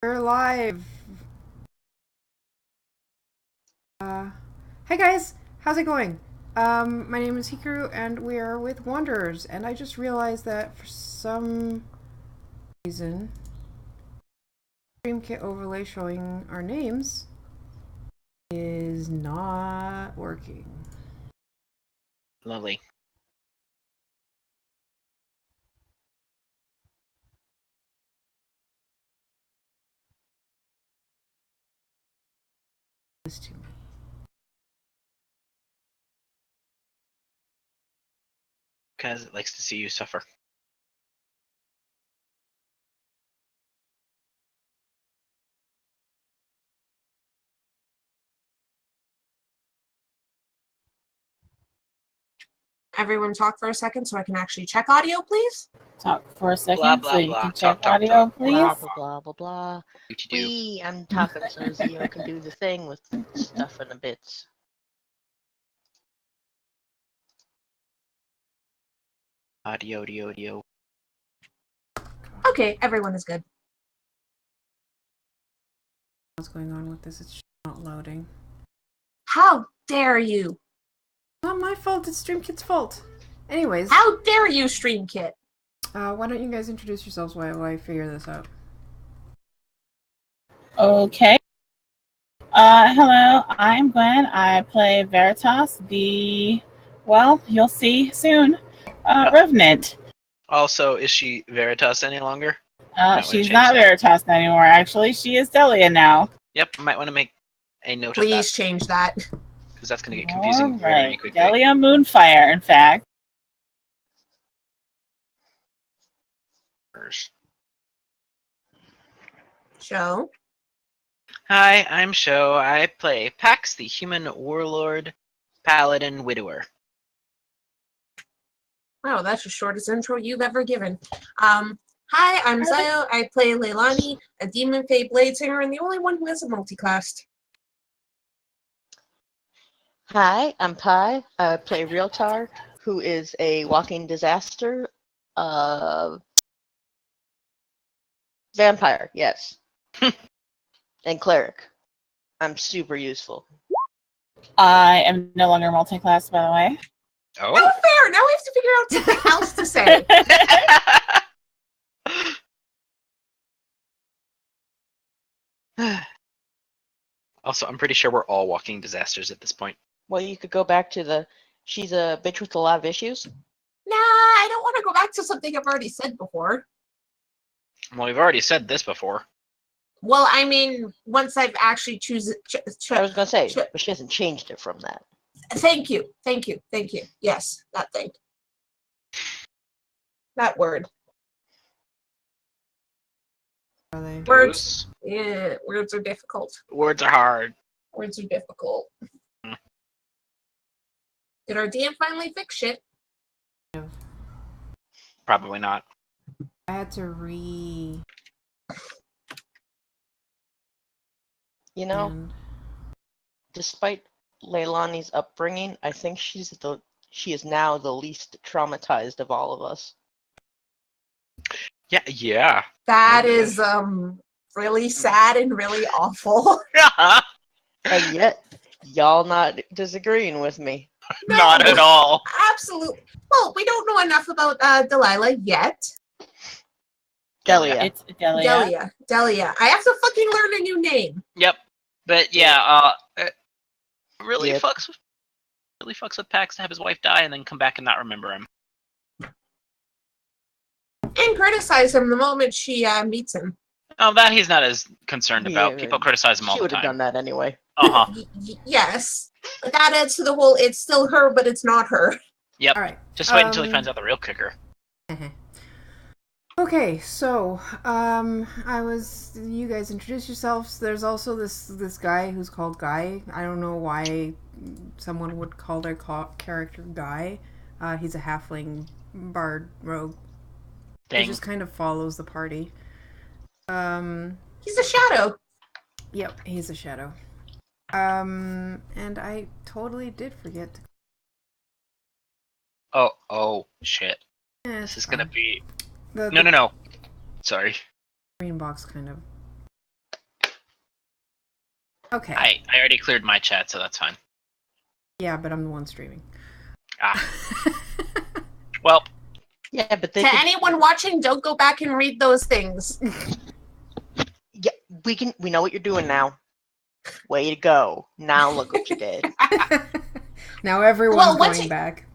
We're live. Hey guys, how's it going? My name is Hikaru, and we are with Wanderers. And I just realized that for some reason, StreamKit overlay showing our names is not working. Lovely. This to me. Because it likes to see you suffer. Everyone talk for a second so I can actually check audio, please? Talk for a second Blah, blah, so you blah. can check Talk, audio, talk. please. Blah blah blah blah blah. What you do? Wee, I'm talking so Zio can do the thing with stuff and the bits. Audio, audio, audio. Okay, everyone is good. What's going on with this? It's just not loading. How dare you? Not my fault. It's StreamKit's fault. Anyways, How dare you, StreamKit? why don't you guys introduce yourselves while I figure this out? Okay. Hello, I'm Gwen. I play Veritas, you'll see soon, Revenant. Also, is she Veritas any longer? Might wanna She's change not that. Veritas anymore, actually. She is Daliah now. Yep, might want to make a note Please of change that. that. Because that's going to get confusing very Alright, quickly. Daliah Moonfire, in fact. Show. Hi, I'm Sho. I play Pax, the human warlord, paladin, widower. Wow, that's the shortest intro you've ever given. Hi, I'm Zio. I play Leilani, a demon fae blade singer, and the only one who has a multiclassed. Hi, I'm Pi. I play Realtar, who is a walking disaster. Vampire, yes. And cleric. I'm super useful. I am no longer multi-class, by the way. No Oh! fair! Now we have to figure out something else to say. Also, I'm pretty sure we're all walking disasters at this point. Well, you could go back to the she's a bitch with a lot of issues. Nah, I don't want to go back to something I've already said before. Well, we've already said this before. Well, I mean, once I've actually I was gonna say, Sure. but she hasn't changed it from that. Thank you. Yes, that thing. That word. Are they? Words. Yeah, words are difficult. Words are hard. Words are difficult. Hmm. Did our DM finally fix shit? Probably not. I had to You know, and despite Leilani's upbringing, I think she is now the least traumatized of all of us. Yeah. That Oh, is really sad and really awful. And yet, y'all not disagreeing with me. Not at all. Absolutely. Well, we don't know enough about Delilah yet. Delia. It's Daliah. Delia. I have to fucking learn a new name. Yep. But yeah, it really Yep. fucks with Pax to have his wife die and then come back and not remember him. And criticize him the moment she meets him. Oh, that he's not as concerned about. Yeah, People criticize him all She the would have time. done that anyway. Uh-huh. Yes. But that adds to the whole, it's still her, but it's not her. Yep. all right. Just wait until he finds out the real kicker. Okay, so you guys introduce yourselves. There's also this guy who's called Guy. I don't know why someone would call their character Guy. He's a halfling bard rogue. He Dang. just kind of follows the party. He's a shadow. Yep, he's a shadow. And I totally did forget to. Oh, shit. Eh, This it's is gonna fine. be... The No. Sorry. green box kind of Okay. I already cleared my chat, so that's fine. Yeah, but I'm the one streaming. Well, Yeah, but they To could, anyone watching, don't go back and read those things. yeah, we know what you're doing now. Way to go. Now look what you did. Now everyone's Well, once going you- back.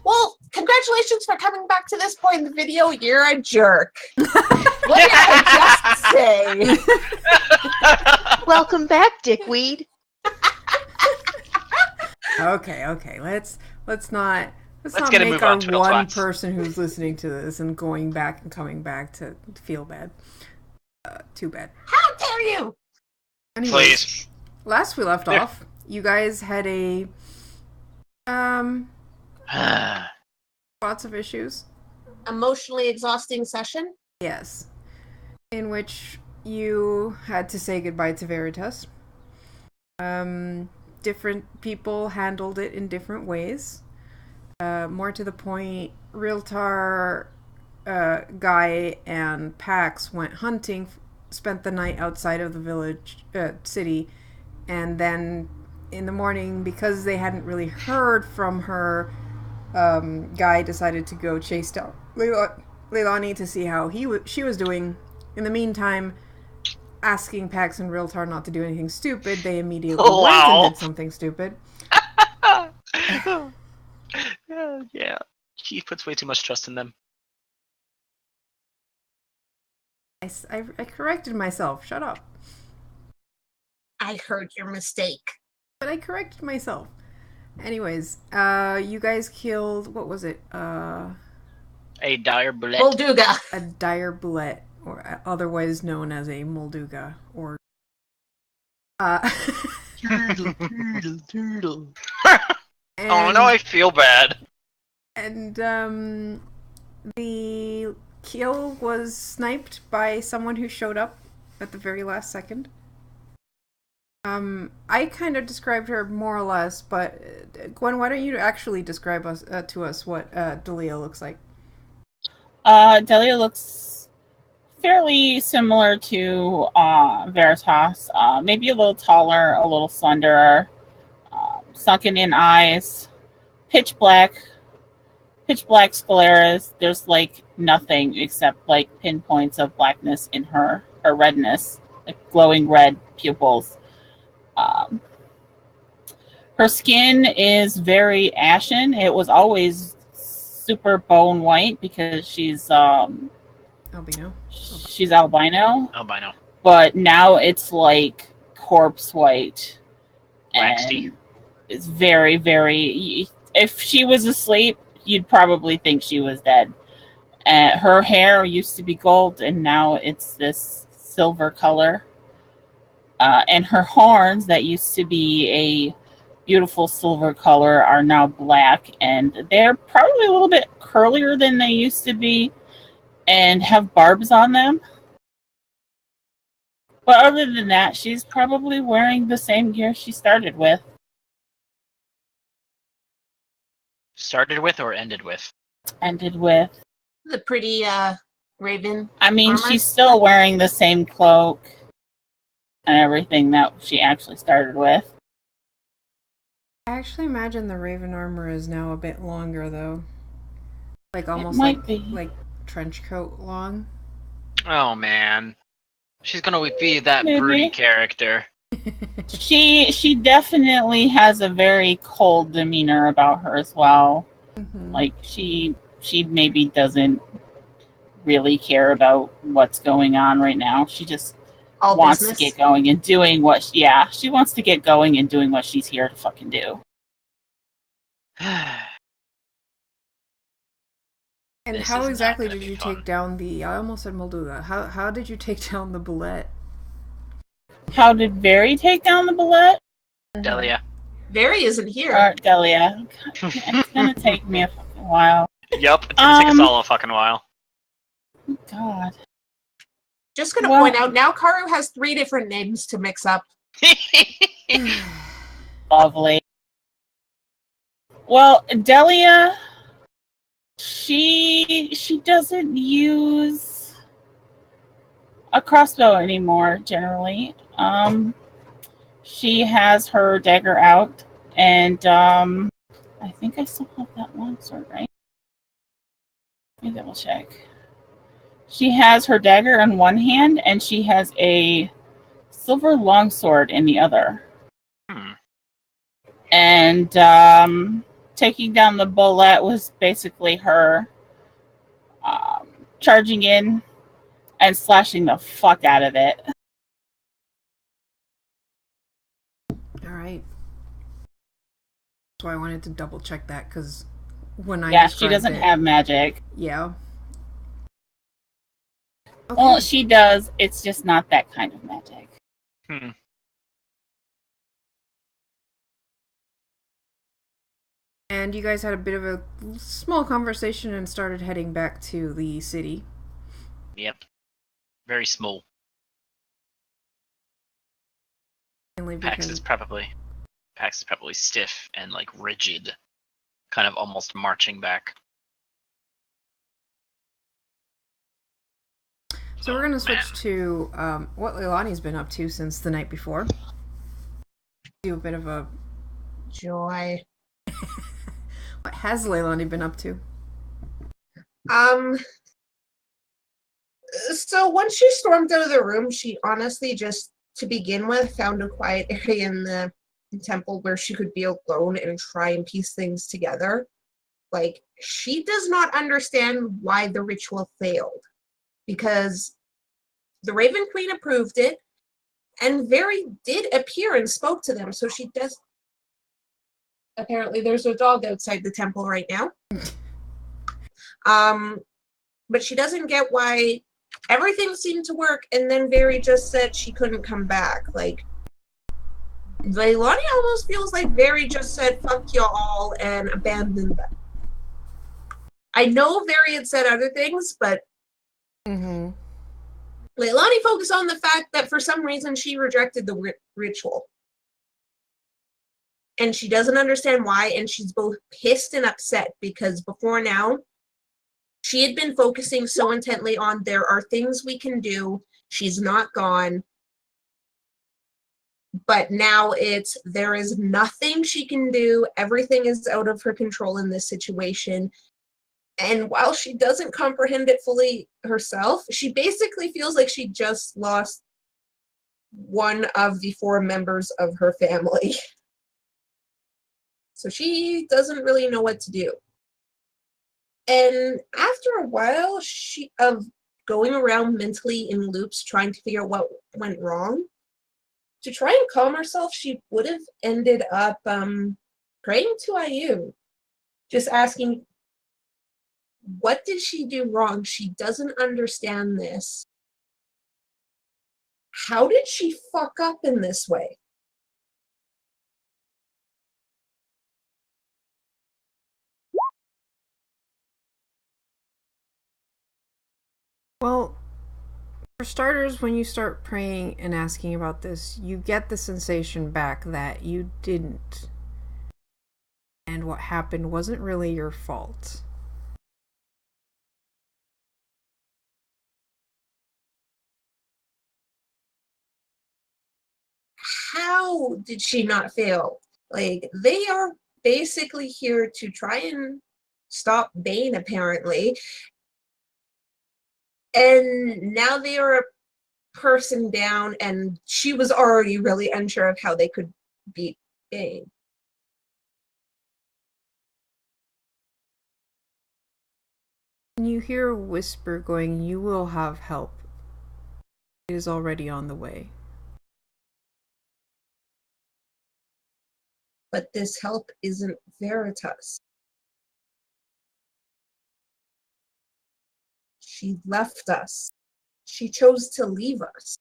Well, congratulations for coming back to this point in the video. You're a jerk. What did I just say? Welcome back, dickweed. Okay. Let's not get a make move our on, Twiddle one Twats. person who's listening to this and going back and coming back to feel bad. Too bad. How dare you? Anyways, please. last we left off, you guys had a lots of issues. Emotionally exhausting session. Yes. In which you had to say goodbye to Veritas. Different people handled it in different ways. More to the point, Realtar, Guy, and Pax went hunting, spent the night outside of the village, city, and then in the morning, because they hadn't really heard from her, Guy decided to go chase down Leilani to see how she was doing. In the meantime, asking Pax and Realtar not to do anything stupid, they immediately Oh, went wow. and did something stupid. Yeah. She puts way too much trust in them. I corrected myself. Shut up. I heard your mistake. But I corrected myself. Anyways, you guys killed, what was it? A dire bullet. Molduga. A dire bullet, or otherwise known as a Molduga, or Turtle. Oh, now I feel bad. And the kill was sniped by someone who showed up at the very last second. I kind of described her more or less, but Gwen, why don't you actually describe to us what Daliah looks like? Daliah looks fairly similar to Veritas. Maybe a little taller, a little slenderer, sunken in eyes, pitch black scleras. There's like nothing except like pinpoints of blackness in her redness, like glowing red pupils. Her skin is very ashen. It was always super bone white because she's Albino. she's albino, Albino. but now it's like corpse white. Waxy. And it's very, very. If she was asleep, you'd probably think she was dead. Her hair used to be gold, and now it's this silver color. And her horns, that used to be a beautiful silver color, are now black, and they're probably a little bit curlier than they used to be, and have barbs on them. But other than that, she's probably wearing the same gear she started with. Started with or ended with? Ended with. The pretty raven. I mean, Armor? she's still wearing the same cloak and everything that she actually started with. I actually imagine the Raven armor is now a bit longer, though. Like almost might like be. like trench coat long. Oh, man. She's gonna be that Maybe. broody character. She definitely has a very cold demeanor about her as well. Mhm. Like she maybe doesn't really care about what's going on right now. She just All wants business. to get going and doing what she wants to get going and doing what she's here to fucking do. And This how is not exactly gonna did be you fun. take down the? I almost said Molduga. How did you take down the bullet? How did Very take down the bullet? Delia. Very isn't here. Daliah. It's gonna take me a fucking while. Yup, it's gonna take us all a fucking while. God. Just gonna Well- point out, now Karu has 3 different names to mix up. Lovely. Well, Daliah, she doesn't use a crossbow anymore, generally. She has her dagger out, and I think I still have that longsword, right? Let me double check. She has her dagger in one hand, and she has a silver longsword in the other. And taking down the bullet was basically her charging in and slashing the fuck out of it. All right. So I wanted to double check that because when I Yeah, she doesn't described have magic. Yeah. Okay. Well, she does. It's just not that kind of magic. And you guys had a bit of a small conversation and started heading back to the city. Yep. Very small. Mainly Pax because is probably stiff and like rigid, kind of almost marching back. So we're gonna switch to what Leilani's been up to since the night before. Do a bit of a Joy. what has Leilani been up to? So once she stormed out of the room, she honestly just, to begin with, found a quiet area in the temple where she could be alone and try and piece things together. Like, she does not understand why the ritual failed, because the Raven Queen approved it, and Very did appear and spoke to them, so she does. Apparently, there's a dog outside the temple right now. But she doesn't get why everything seemed to work, and then Very just said she couldn't come back. Like, Leilani almost feels like Very just said fuck y'all and abandoned them. I know Very had said other things, but Leilani focused on the fact that for some reason she rejected the ritual. And she doesn't understand why, and she's both pissed and upset because before now, she had been focusing so intently on there are things we can do, she's not gone. But now it's there is nothing she can do, everything is out of her control in this situation. And while she doesn't comprehend it fully herself, she basically feels like she just lost one of the 4 members of her family. So she doesn't really know what to do. And after a while of going around mentally in loops trying to figure out what went wrong, to try and calm herself, she would have ended up praying to Ayun, just asking, what did she do wrong? She doesn't understand this. How did she fuck up in this way? Well, for starters, when you start praying and asking about this, you get the sensation back that you didn't. And what happened wasn't really your fault. How did she not fail? Like, they are basically here to try and stop Bane, apparently. And now they are a person down, and she was already really unsure of how they could beat Bane. And you hear a whisper going, "You will have help. It is already on the way." But this help isn't Veritas. She left us. She chose to leave us.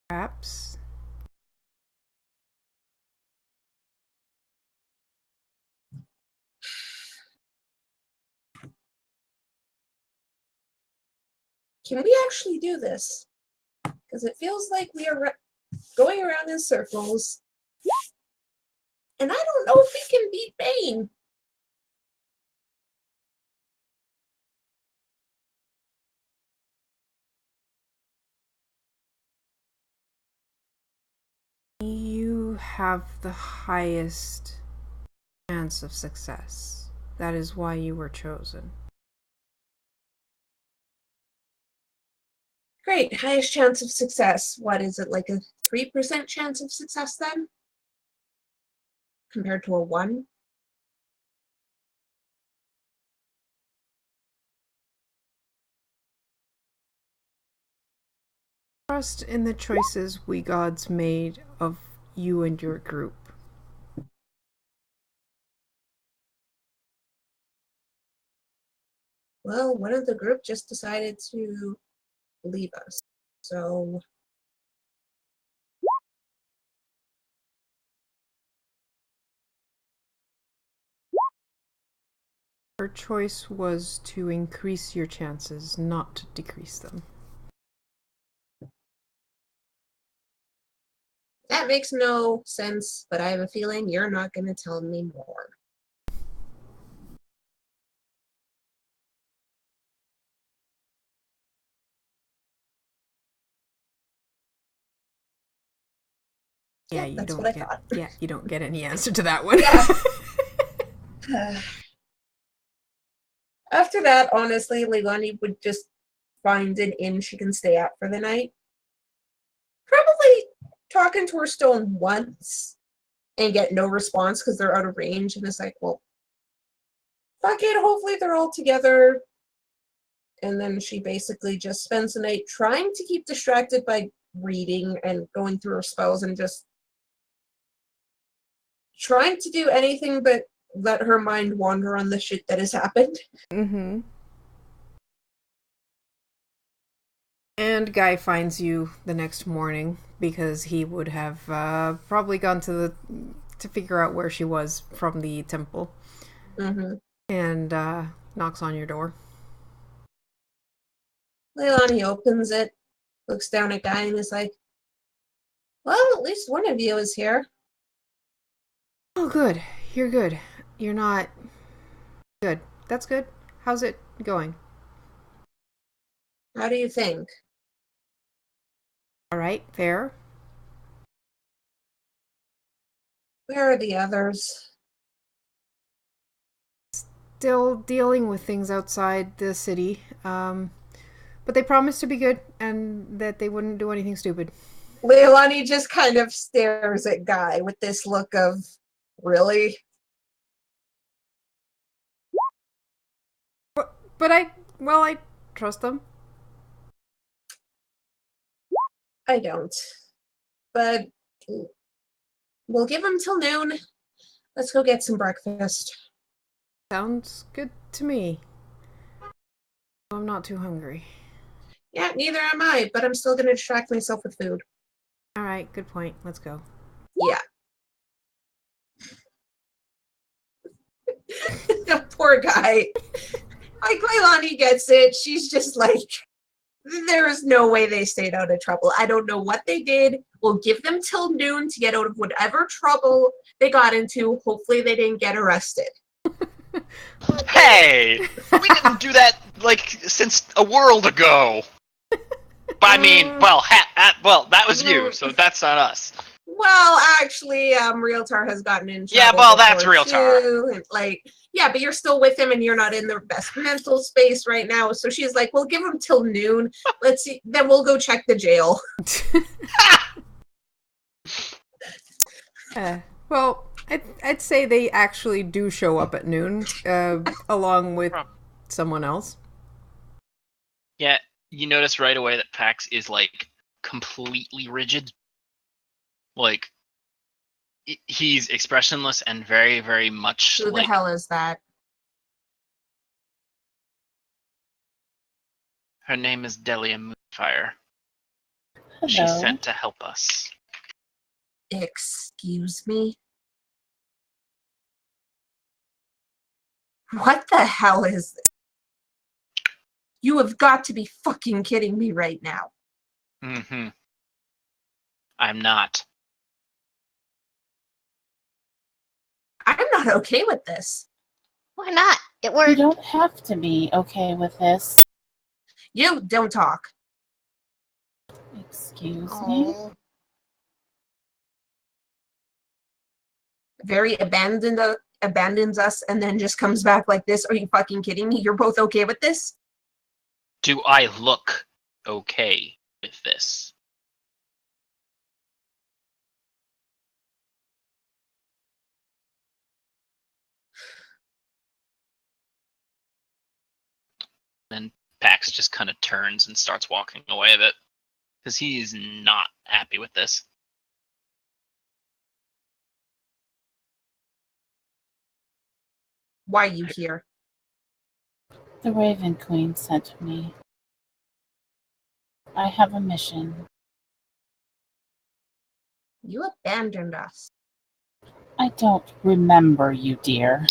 Perhaps. Can we actually do this? Because it feels like we are going around in circles. And I don't know if we can beat Bane. You have the highest chance of success. That is why you were chosen. Great, highest chance of success. What is it, like a 3% chance of success then? Compared to a 1? Trust in the choices we gods made of you and your group. Well, one of the group just decided to leave us. So Her choice was to increase your chances, not to decrease them. that makes no sense, but I have a feeling you're not going to tell me more. Yeah, Yeah, you that's don't what I get. thought. Yeah, you don't get any answer to that one. Yeah. After that, honestly, Leilani would just find an inn she can stay at for the night. Probably talking to her stone once and get no response because they're out of range. And it's like, well, fuck it. Hopefully they're all together. And then she basically just spends the night trying to keep distracted by reading and going through her spells and just trying to do anything but let her mind wander on the shit that has happened. Mm-hmm. And Guy finds you the next morning because he would have probably gone to figure out where she was from the temple, and knocks on your door. Leilani opens it, looks down at Guy, and is like, well, at least one of you is here. Oh, good. You're good. You're not good. That's good. How's it going? How do you think? All right. Fair. Where are the others? Still dealing with things outside the city. But they promised to be good and that they wouldn't do anything stupid. Leilani just kind of stares at Guy with this look of, really? But I trust them. I don't. But we'll give them till noon. Let's go get some breakfast. Sounds good to me. I'm not too hungry. Yeah, neither am I, but I'm still going to distract myself with food. All right, good point. Let's go. Yeah. The poor guy. Like, Leilani gets it. She's just like, there is no way they stayed out of trouble. I don't know what they did. We'll give them till noon to get out of whatever trouble they got into. Hopefully they didn't get arrested. Hey, we didn't do that like since a world ago. I mean, well, that was you, so that's on us. Well, actually, Realtar has gotten in trouble. Yeah, well, that's before, Realtar. too. And, like, yeah, but you're still with him, and you're not in the best mental space right now. So she's like, "We'll give him till noon. Let's see. Then we'll go check the jail." Well, I'd say they actually do show up at noon, along with someone else. Yeah, you notice right away that Pax is like completely rigid. Like he's expressionless and very, very much Who the hell is that? Her name is Daliah Moonfire. Hello. She's sent to help us. Excuse me? What the hell is this? You have got to be fucking kidding me right now. Mm-hmm. I'm not. I'm not okay with this. Why not? It You worked. don't have to be okay with this. You don't talk. Excuse me? Oh. very abandons us and then just comes back like this. Are you fucking kidding me? You're both okay with this? Do I look okay with this? Then Pax just kind of turns and starts walking away a bit. Because he is not happy with this. Why are you here? The Raven Queen sent me. I have a mission. You abandoned us. I don't remember you, dear.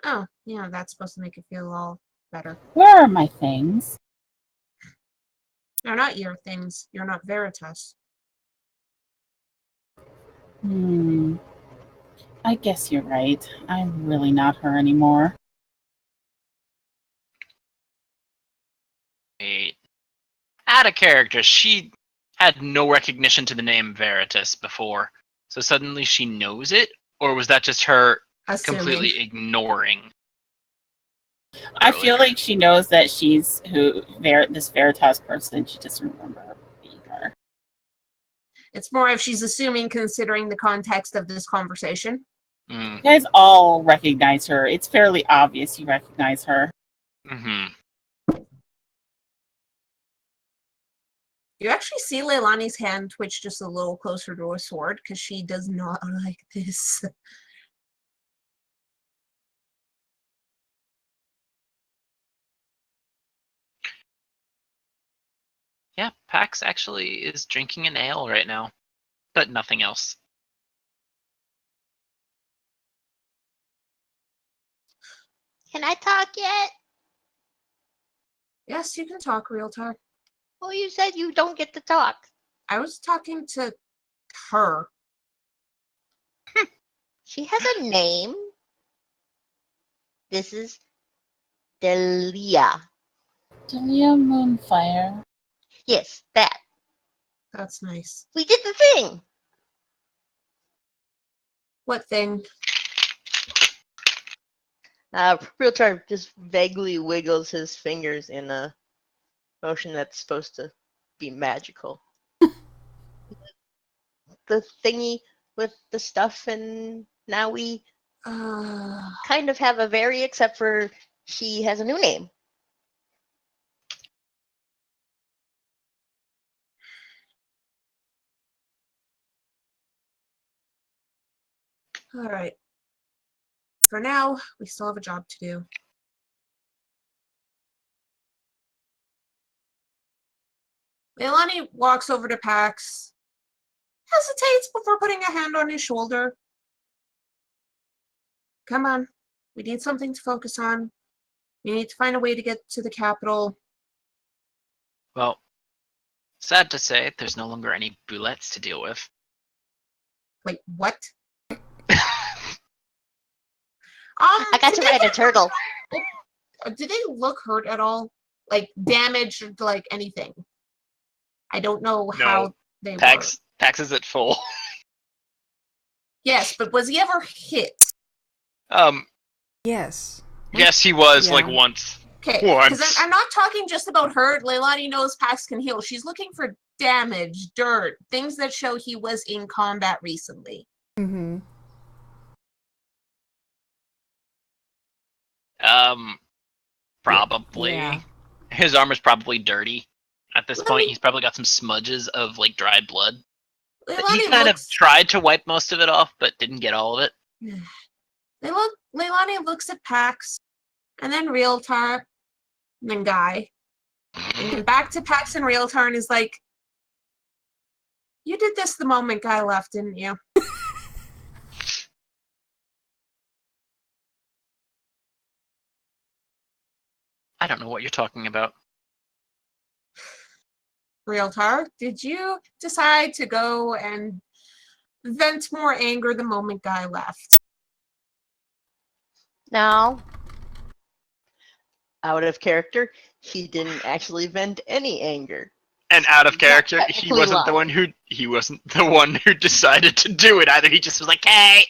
Oh, yeah, that's supposed to make it feel all better. Where are my things? They're not your things. You're not Veritas. I guess you're right. I'm really not her anymore. Wait. Out of character, she had no recognition to the name Veritas before. So suddenly she knows it? Or was that just her Assuming. completely ignoring? I feel like she knows that she's this Veritas person. She doesn't remember her being her. It's more if she's assuming, considering the context of this conversation. You guys all recognize her. It's fairly obvious you recognize her. Mm-hmm. You actually see Leilani's hand twitch just a little closer to a sword because she does not like this. Yeah, Pax actually is drinking an ale right now. But nothing else. Can I talk yet? Yes, you can talk, Realtor. Well, you said you don't get to talk. I was talking to her. She has a name. This is Daliah. Daliah Moonfire. Yes, that. That's nice. We did the thing. What thing? Realtor just vaguely wiggles his fingers in a motion that's supposed to be magical. The thingy with the stuff, and now we kind of have a very, except for she has a new name. All right. For now, we still have a job to do. Leilani walks over to Pax, hesitates before putting a hand on his shoulder. Come on. We need something to focus on. We need to find a way to get to the capital. Well, sad to say, there's no longer any bullets to deal with. Wait, what? I got to ride a turtle. Did they look hurt at all? Like damaged, like anything? I don't know how they were. Pax is at full. Yes, but was he ever hit? Yes. Yes, he was, Yeah. like, once. Okay, Once. because I'm not talking just about hurt. Leilani knows Pax can heal. She's looking for damage, dirt, things that show he was in combat recently. Mm-hmm. Probably. Yeah. His armor's probably dirty. At this Well, point, he's probably got some smudges of, like, dried blood. He Leilani kind of looks. tried to wipe most of it off, but didn't get all of it. Leilani looks at Pax, and then Realtar, and then Guy, and then back to Pax and Realtar, and is like, "You did this the moment Guy left, didn't you?" I don't know what you're talking about. Realtar, did you decide to go and vent more anger the moment Guy left? No. Out of character, he didn't actually vent any anger. And out of character, Not he technically wasn't the one who decided to do it either. He just was like, "Hey."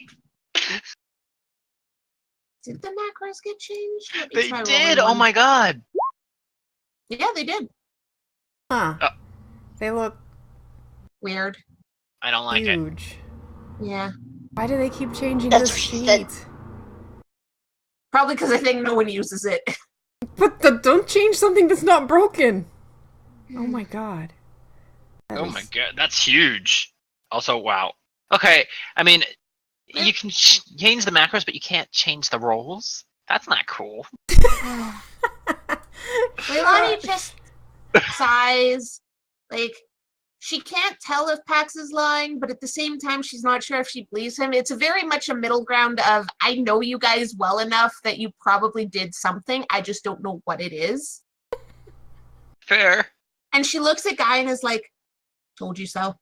Did the macros get changed? Let me They try did. rolling Oh one. my god. Yeah, they did. Huh. Oh. They look Weird. I don't like it. huge. Yeah. Why do they keep changing That's this what she said. sheet? Probably because I think no one uses it. But don't change something that's not broken. Oh my god. Oh my god, that's huge. Also, wow. Okay, I mean, you can change the macros, but you can't change the roles. That's not cool. Leilani just sighs. Like, she can't tell if Pax is lying, but at the same time, she's not sure if she believes him. It's very much a middle ground of, I know you guys well enough that you probably did something. I just don't know what it is. Fair. And she looks at Guy and is like, told you so.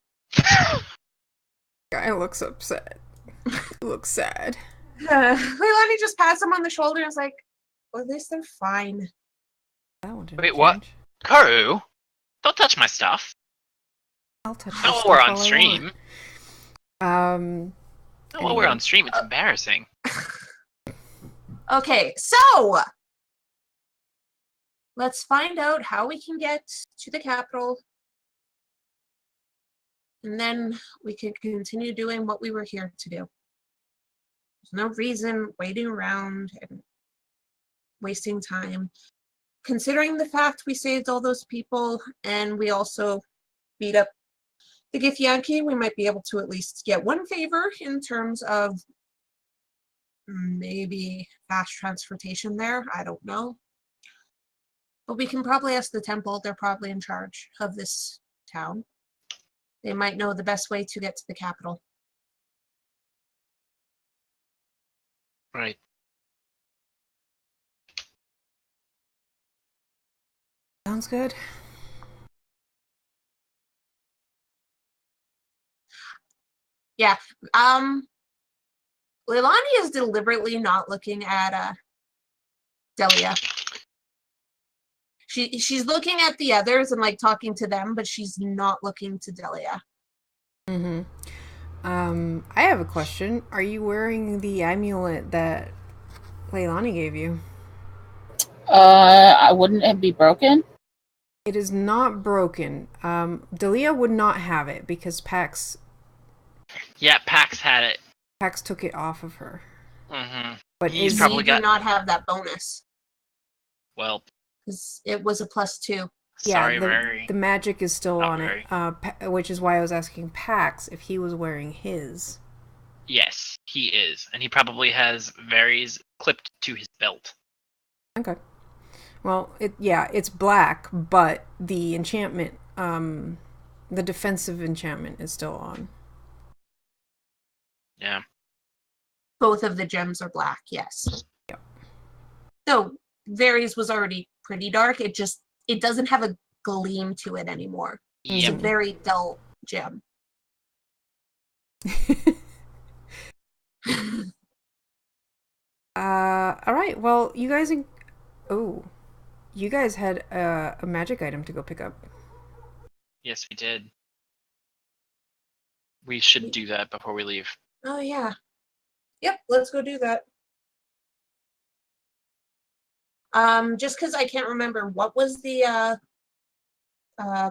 Guy looks upset. He looks sad. Leilani just pats him on the shoulder and is like, well, at least they're fine. That one didn't Wait, what? change. Karu, don't touch my stuff. I'll touch this Not while stuff we're on all I stream. want. Not while we're on stream, it's embarrassing. Okay, so let's find out how we can get to the capital. And then we can continue doing what we were here to do. There's no reason waiting around and wasting time. Considering the fact we saved all those people and we also beat up the Githyanki, we might be able to at least get one favor in terms of maybe fast transportation there. I don't know. But we can probably ask the temple. They're probably in charge of this town. They might know the best way to get to the capital. Right. Sounds good. Yeah. Leilani is deliberately not looking at Daliah. She's looking at the others and like talking to them, but she's not looking to Daliah. Mm-hmm. I have a question. Are you wearing the amulet that Leilani gave you? Wouldn't it be broken? It is not broken. Daliah would not have it because Pax Yeah, Pax had it. took it off of her. Mm-hmm. But He's is probably You got. do not have that bonus Well, because it was a +2. sorry, the Mary. the magic is still Not on very. it, which is why I was asking Pax if he was wearing his. Yes, he is, and he probably has Varys clipped to his belt. Okay. Well, it's black, but the enchantment, the defensive enchantment is still on. Yeah. Both of the gems are black, yes. Yep. So Varys was already pretty dark. It doesn't have a gleam to it anymore. It's a Yep. very dull gem. All right. Well, you guys had a magic item to go pick up. Yes, we did. We should do that before we leave. Oh yeah. Yep, let's go do that. Just because I can't remember, what was the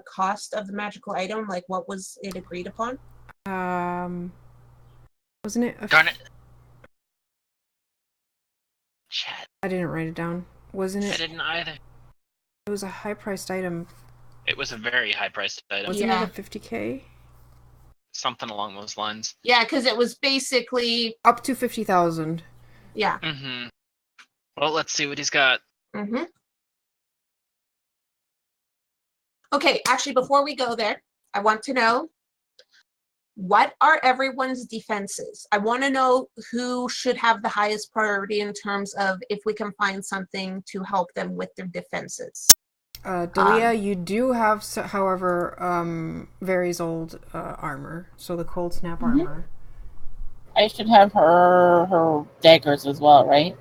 cost of the magical item? Like, what was it agreed upon? Wasn't it? Darn it. Shit. I didn't write it down. Wasn't I it? didn't either. It was a high-priced item. It was a very high-priced item. Wasn't Yeah. it a 50K? Something along those lines. Yeah, because it was basically, Up to 50,000. yeah. Mm-hmm. Well, let's see what he's got. Mm-hmm. Okay, actually, before we go there, I want to know, what are everyone's defenses? I want to know who should have the highest priority in terms of if we can find something to help them with their defenses. Daliah, you do have, however, Varys' old armor. So the cold snap armor. I should have her daggers as well, right?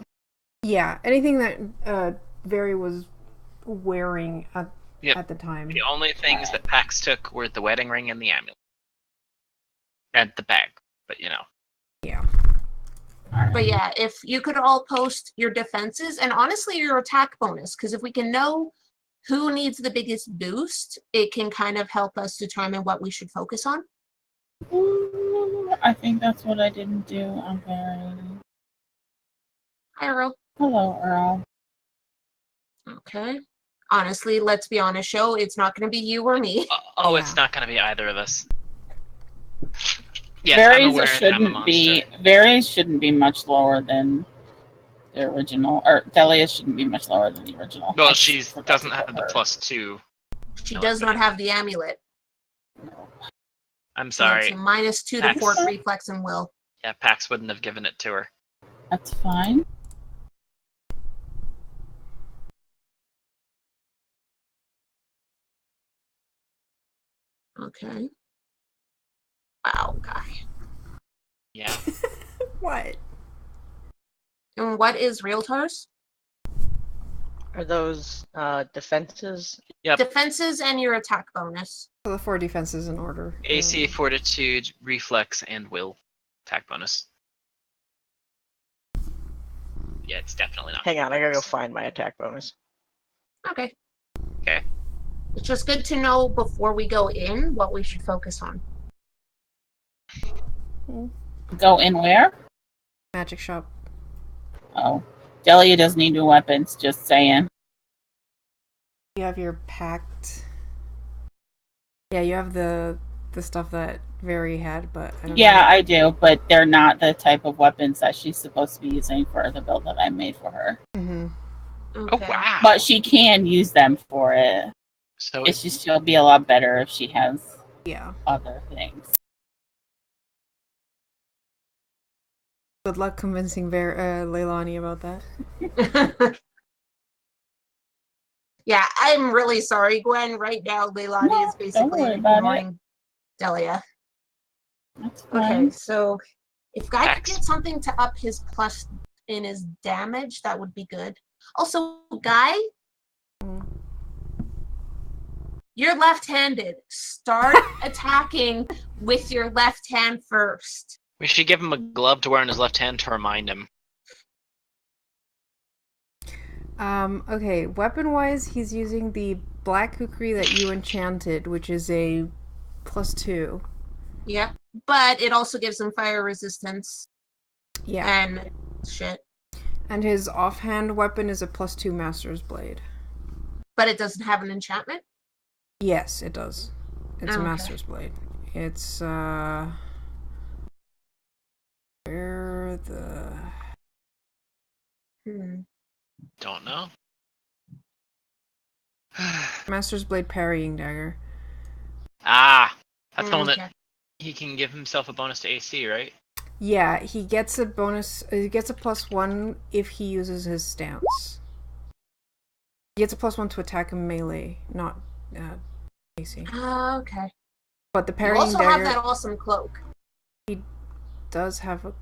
Yeah, anything that Vary was wearing at the time. The only things that Pax took were the wedding ring and the amulet. And the bag, but you know. Yeah. But yeah, if you could all post your defenses and honestly your attack bonus, because if we can know who needs the biggest boost, it can kind of help us determine what we should focus on. Ooh, I think that's what I didn't do. I'm very. Hi, Earl. Hello, Earl. Okay. Honestly, let's be honest, show it's not going to be you or me. Oh, Yeah. it's not going to be either of us. Yes, I'm aware that I'm a monster. Varys shouldn't be much lower than the original, or Daliah shouldn't be much lower than the original. Well, she doesn't have the +2. She does not have the amulet. I'm So sorry. it's -2 to Pax. fort reflex and will. Yeah, Pax wouldn't have given it to her. That's fine. Okay. Wow, guy. Yeah. What? And what is realtars? Are those defenses? Yep. Defenses and your attack bonus. So the 4 defenses in order. AC, Fortitude, Reflex, and Will. Attack bonus. Yeah, it's definitely not. Hang on, I gotta go find my attack bonus. Okay. Okay. It's just good to know before we go in what we should focus on. Go in where? Magic shop. Oh. Daliah doesn't need new weapons, just saying. You have your pact. Yeah, you have the stuff that Very had, but I don't Yeah, know. I do, but they're not the type of weapons that she's supposed to be using for the build that I made for her. Mm-hmm. Oh, wow. But she can use them for it. So It's just she'll be a lot better if she has Yeah. other things. Good luck convincing Leilani about that. Yeah, I'm really sorry, Gwen. Right now, Leilani No, is don't basically worry about ignoring Daliah. That's Okay, fine. so if Guy could Pax. get something to up his plus in his damage, that would be good. Also, Guy, you're left-handed. Start attacking with your left hand first. we should give him a glove to wear in his left hand to remind him. Okay, weapon-wise, he's using the black kukri that you enchanted, which is a +2. Yep, but it also gives him fire resistance Yeah. and shit. And his offhand weapon is a +2 Master's Blade. But it doesn't have an enchantment? Yes, it does. It's a Okay. Master's Blade. It's, where the... Don't know. Master's Blade Parrying Dagger. That's the one Okay. that he can give himself a bonus to AC, right? Yeah, he gets a bonus, he gets a +1 if he uses his stance. He gets a +1 to attack and melee, not AC. Okay. But the You parrying also dagger have that awesome cloak. does have a...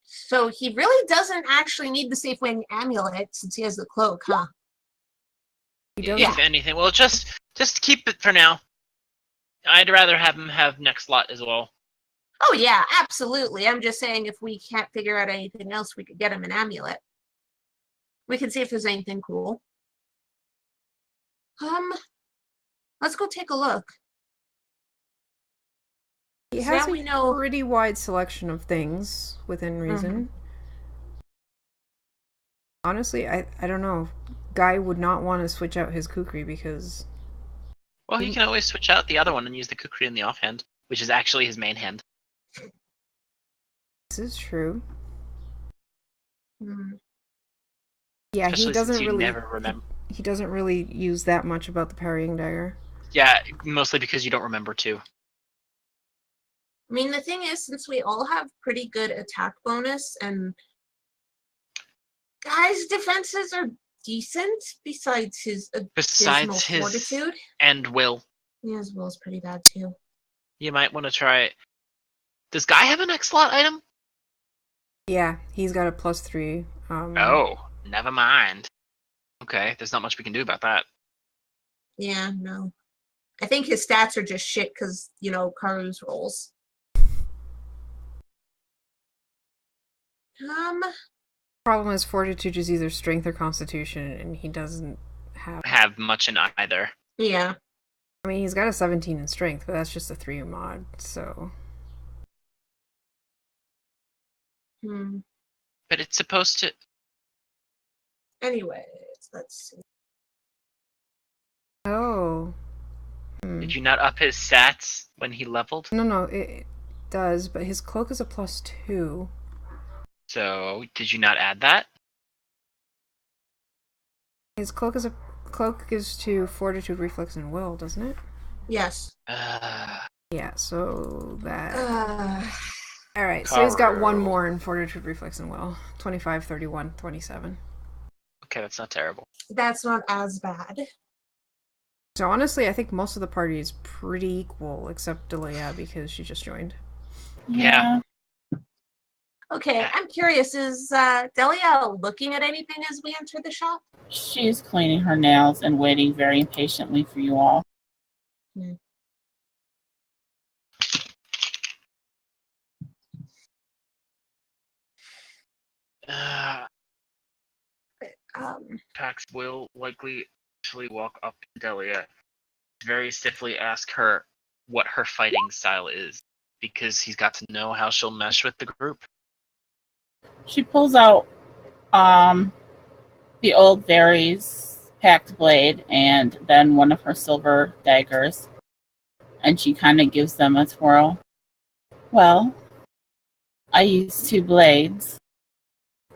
So he really doesn't actually need the Safe Wing amulet since he has the cloak, huh? He does. If anything, well, just keep it for now. I'd rather have him have next slot as well. Oh yeah, absolutely. I'm just saying if we can't figure out anything else, we could get him an amulet. We can see if there's anything cool. Let's go take a look. He So has now a we know. pretty wide selection of things within reason. Honestly, I don't know. Guy would not want to switch out his kukri because... Well, he can always switch out the other one and use the kukri in the offhand, which is actually his main hand. This is true. Hmm. Yeah, Especially he doesn't since you really... never remember. He doesn't really use that much about the parrying dagger. Yeah, mostly because you don't remember too. I mean, the thing is, since we all have pretty good attack bonus and Guy's defenses are decent, besides his abysmal Besides his fortitude. and Will, Yeah, his will's pretty bad too. you might want to try it. Does Guy have an X slot item? Yeah, he's got a +3. Oh, never mind. Okay, there's not much we can do about that. Yeah, no. I think his stats are just shit because, Karu's rolls. Problem is, fortitude is either strength or constitution, and he doesn't Have much in either. Yeah. I mean, he's got a 17 in strength, but that's just a 3 mod, so. But it's supposed to. Anyways, let's see. Oh. Did you not up his stats when he leveled? No, it does, but his cloak is a +2. So, did you not add that? His cloak gives to fortitude, reflex, and will, doesn't it? Yes. Yeah, so that. Alright, so he's got one more in fortitude, reflex, and will. 25, 31, 27. Okay, that's not terrible. That's not as bad. So honestly, I think most of the party is pretty equal, except Daliah, because she just joined. Yeah. Okay, I'm curious, is Daliah looking at anything as we enter the shop? She's cleaning her nails and waiting very impatiently for you all. Pax will likely actually walk up to Daliah, very stiffly ask her what her fighting style is, because he's got to know how she'll mesh with the group. She pulls out the old Varys packed blade and then one of her silver daggers, and she kind of gives them a twirl. Well, I use 2 blades.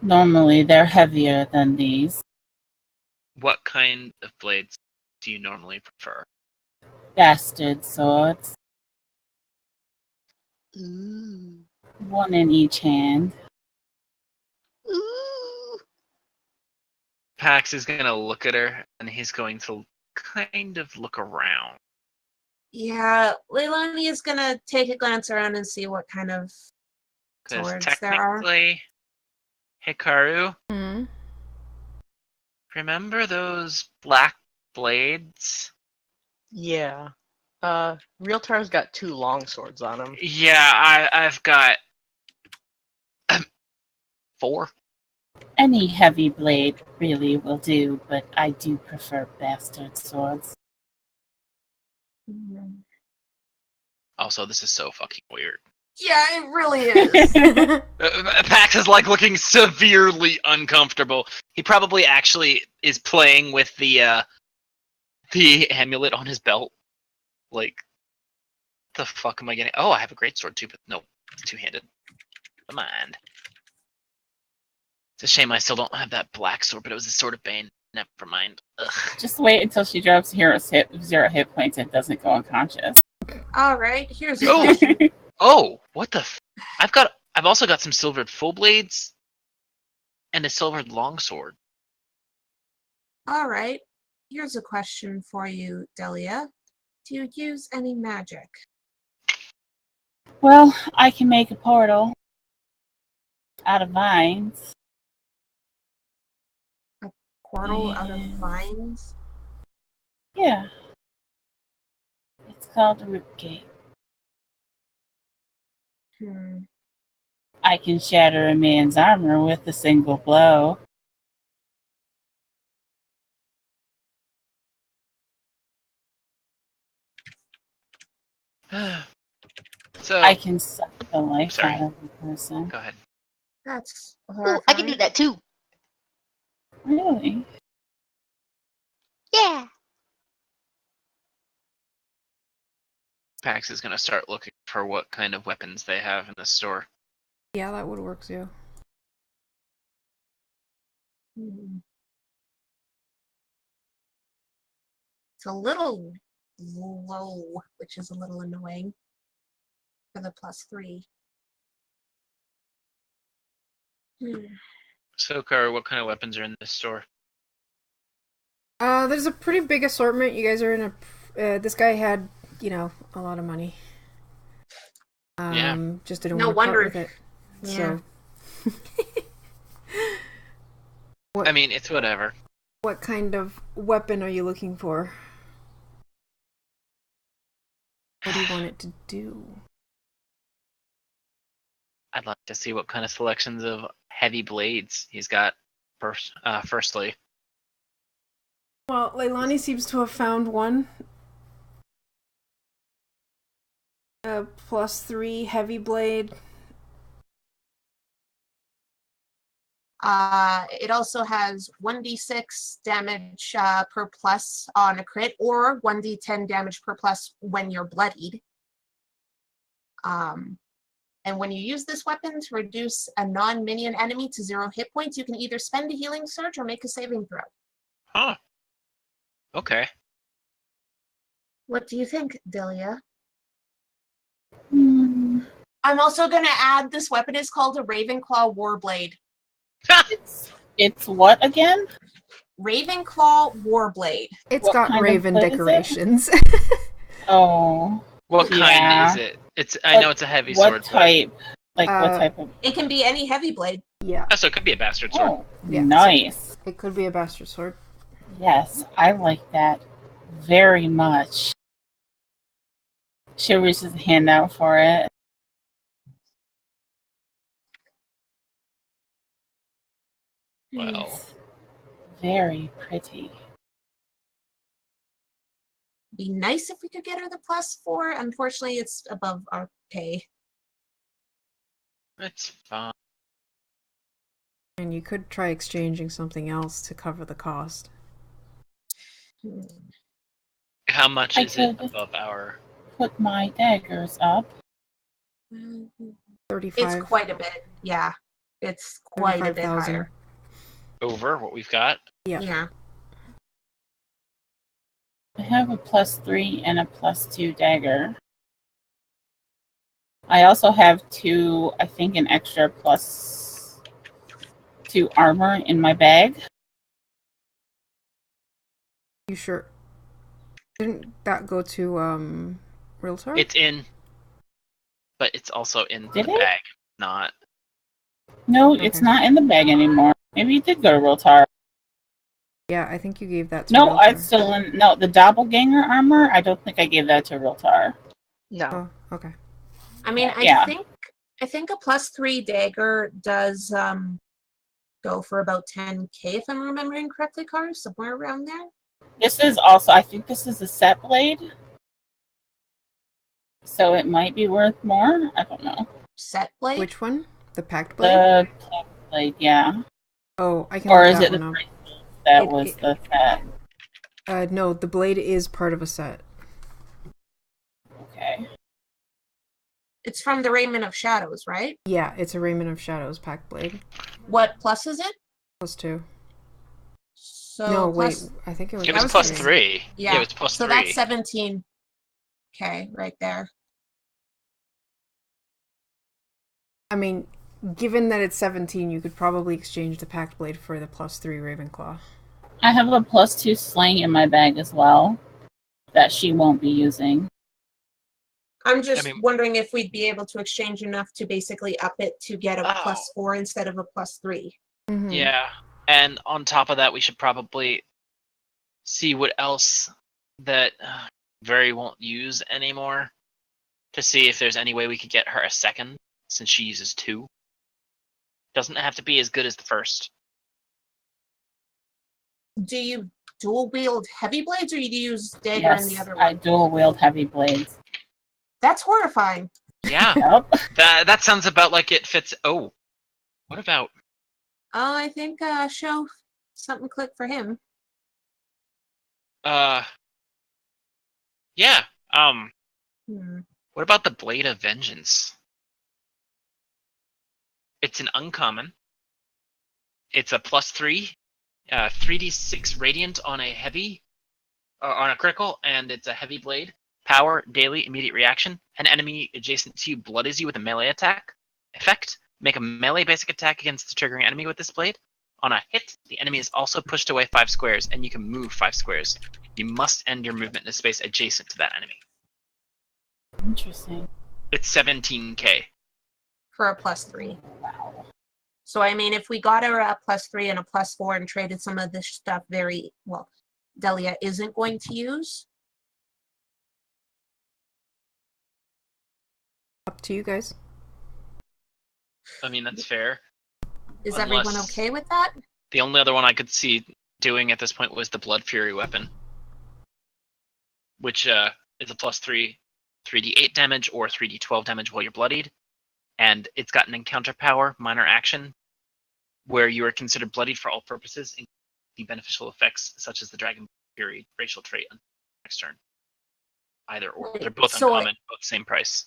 Normally, they're heavier than these. What kind of blades do you normally prefer? Bastard swords. Ooh. 1 in each hand. Ooh. Pax is going to look at her, and he's going to kind of look around. Yeah, Leilani is gonna take a glance around and see what kind of Because swords there are. technically, Hikaru, Mm-hmm. remember those black blades? Yeah. Realtar's got 2 long swords on him. Yeah, I've got 4. Any heavy blade really will do, but I do prefer bastard swords. Also, this is so fucking weird. Yeah, it really is. Pax is like looking severely uncomfortable. He probably actually is playing with the amulet on his belt. Like, the fuck am I getting? Oh, I have a great sword too, but no, it's 2-handed. Come on. It's a shame I still don't have that black sword, but it was a sword of bane. Never mind. Ugh. Just wait until she drops 0 hit points and doesn't go unconscious. All right, here's a Oh! question. Oh, what the? I've also got some silvered full blades and a silvered longsword. All right, here's a question for you, Daliah. Do you use any magic? Well, I can make a portal out of vines. Portal out of vines? Yeah. It's called a root gate. I can shatter a man's armor with a single blow. So I can suck the life Sorry. out of a person. Go ahead. That's Ooh, horrifying. I can do that too. Really? Yeah. Pax is gonna start looking for what kind of weapons they have in the store. Yeah, that would work too. It's a little low, which is a little annoying for the +3. So, Kara, what kind of weapons are in this store? There's a pretty big assortment. You guys are in a. This guy had, a lot of money. Yeah. Just didn't No want to part wonder. with it. Yeah. So. I mean, it's whatever. What kind of weapon are you looking for? What do you want it to do? I'd like to see what kind of selections of heavy blades he's got firstly. Well, Leilani seems to have found one. A +3 heavy blade. It also has 1d6 damage per plus on a crit, or 1d10 damage per plus when you're bloodied. And when you use this weapon to reduce a non-minion enemy to 0 hit points, you can either spend a healing surge or make a saving throw. Huh. Okay. What do you think, Daliah? Hmm. I'm also going to add this weapon is called a Ravenclaw Warblade. It's what again? Ravenclaw Warblade. It's What got kind of raven blade is it? decorations. Oh. What kind Yeah. is it? I know it's a heavy sword. What type? Like what type of? It can be any heavy blade. Yeah. So it could be a bastard sword. Oh, Yeah, nice. It could be a bastard sword. Yes, I like that very much. She reaches a hand out for it. Wow. It's very pretty. Be nice if we could get her the +4. Unfortunately, it's above our pay. That's fine. And you could try exchanging something else to cover the cost. How much I is it could- above our? Put my daggers up. 35. It's quite a bit. Yeah. It's quite a bit 35,000. higher. Over what we've got? Yeah. Yeah. I have a +3 and a +2 dagger. I also have an extra +2 armor in my bag. You sure? Didn't that go to Realtor? It's in, but it's also in Did the it? bag. Not. No, Okay. it's not in the bag anymore. Maybe it did go to Rotar. Yeah, I think you gave that to No, Realtor. it's still in. No, the doppelganger armor. I don't think I gave that to Rotar. No. Oh, okay. I mean, Yeah. I think a +3 dagger does go for about 10k if I'm remembering correctly, Car, somewhere around there. This is also. I think this is a set blade, so it might be worth more. I don't know. Set blade. Which one? The packed blade? The blade, yeah. Oh, I can Or look is that it the one up. bracelet that It- was it- the set? No, the blade is part of a set. Okay. It's from the Raiment of Shadows, right? Yeah, it's a Raiment of Shadows packed blade. What plus is it? +2. So No, plus, wait. I think it was. It was was plus thinking- 3. Yeah. It was plus so 3. that's 17k right there. I mean, given that it's 17, you could probably exchange the packed blade for the +3 Ravenclaw. I have a +2 sling in my bag as well that she won't be using. I'm just I mean- wondering if we'd be able to exchange enough to basically up it to get a Oh. +4 instead of a +3. Mm-hmm. Yeah. And on top of that, we should probably see what else that Very won't use anymore to see if there's any way we could get her a second, since she uses 2. Doesn't have to be as good as the first. Do you dual wield heavy blades or you use dagger Yes, and the other I one? dual wield heavy blades. That's horrifying. Yeah. Yep. That sounds about like it fits. Oh. What about I think show something click for him. yeah. Hmm. What about the Blade of Vengeance? It's an uncommon. It's a +3, 3d6 radiant on a heavy, on a critical, and it's a heavy blade. Power, daily, immediate reaction. An enemy adjacent to you bloodies you with a melee attack. Effect: make a melee basic attack against the triggering enemy with this blade. On a hit, the enemy is also pushed away 5 squares, and you can move 5 squares. You must end your movement in a space adjacent to that enemy. Interesting. It's 17k. For a +3. Wow. So I mean, if we got her a +3 and a +4 and traded some of this stuff very well, Daliah isn't going to use. Up to you guys. I mean, that's fair. Is everyone Unless- okay with that? The only other one I could see doing at this point was the Blood Fury weapon, which is a plus 3d8 damage or 3d12 damage while you're bloodied, and it's got an encounter power, minor action, where you are considered bloodied for all purposes, including the beneficial effects such as the Dragon Fury racial trait on next turn. Either or. They're both uncommon, both same price.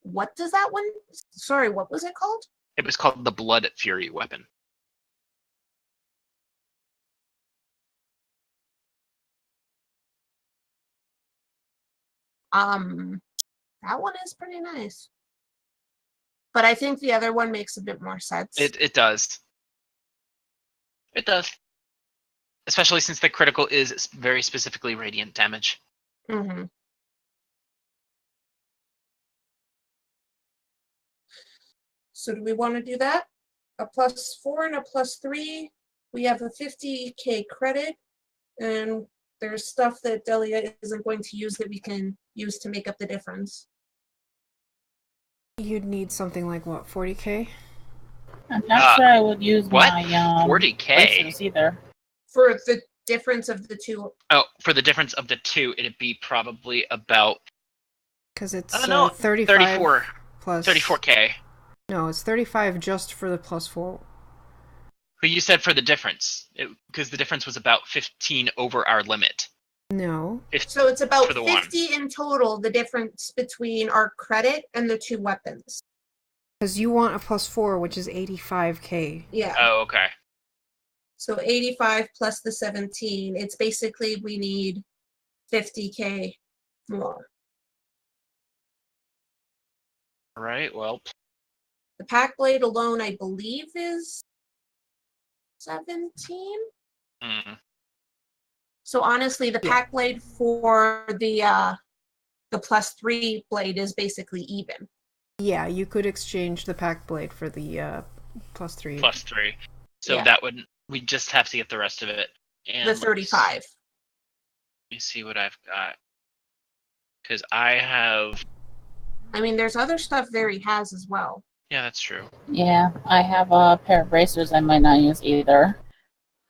What does that one? Sorry, what was it called? It was called the Blood Fury weapon. That one is pretty nice. But I think the other one makes a bit more sense. It does. It does. Especially since the critical is very specifically radiant damage. Mm-hmm. So do we want to do that? A +4 and a +3. We have a 50k credit, and there's stuff that Daliah isn't going to use that we can use to make up the difference. You'd need something like what, 40k? I'm not sure I would use what? my 40k? braces either. For the difference of the two. Oh, for the difference of the two, it'd be probably about Because it's 34 plus 34k. No, it's 35 just for the +4. But you said for the difference, because the difference was about 15 over our limit. No. So it's about for the 50 in total, the difference between our credit and the two weapons. Because you want a +4, which is 85k. Yeah. Oh, okay. So 85 plus the 17, it's basically we need 50k more. All right, well. The pack blade alone, I believe, is 17. Mm. So honestly, the pack blade for the +3 blade is basically even. Yeah, you could exchange the pack blade for the +3. +3. So that would, we just have to get the rest of it. And the 35. Let me see what I've got. Because I have... I mean, there's other stuff Very has as well. Yeah, that's true. Yeah, I have a pair of bracers I might not use either.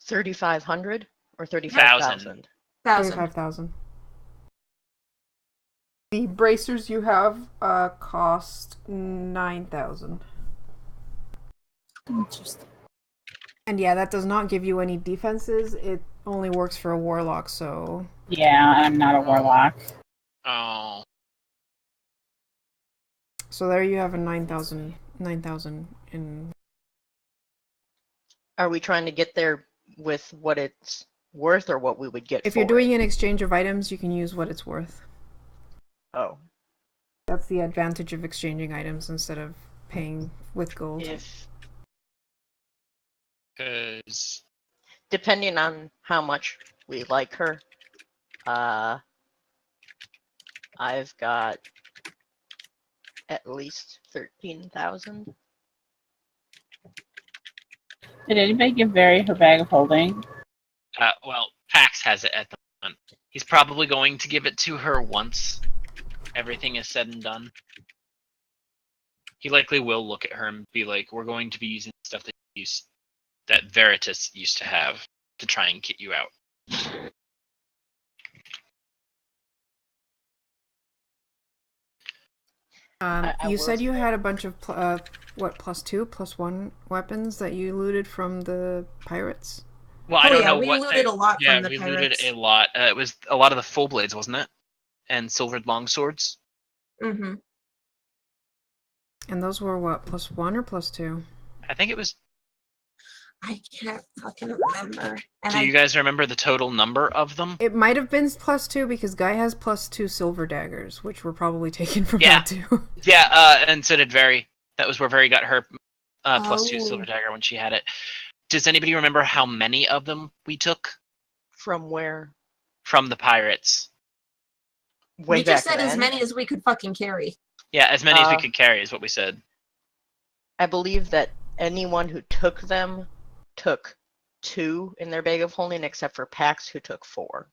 3,500 or 35,000? 35,000. The bracers you have cost 9,000. Interesting. And yeah, that does not give you any defenses. It only works for a warlock, so... Yeah, I'm not a warlock. Oh. So there you have a 9,000 in... Are we trying to get there with what it's worth or what we would get If for you're doing it? an exchange of items, you can use what it's worth. Oh. That's the advantage of exchanging items instead of paying with gold. If Because... depending on how much we like her, I've got at least 13,000. Did anybody give Barry her bag of holding? well, Pax has it at the moment. He's probably going to give it to her once everything is said and done. He likely will look at her and be like, we're going to be using stuff that Veritas used to have to try and get you out. You said you had a bunch of, +2, +1 weapons that you looted from the pirates? Well, I don't know we what... looted a lot yeah, from the we pirates. looted a lot. It was a lot of the full blades, wasn't it? And silvered longswords. Mm-hmm. And those were what, +1 or +2? I think it was... I can't fucking remember. And Do you guys remember the total number of them? It might have been +2 because Guy has +2 silver daggers, which were probably taken from Yeah. that too. Yeah, and so did Very. That was where Very got her +2 Oh. silver dagger when she had it. Does anybody remember how many of them we took From where? from the pirates? Way we just back said as then? many as we could fucking carry. Yeah, as many as we could carry is what we said. I believe that anyone who took them took 2 in their bag of holding, except for Pax, who took 4.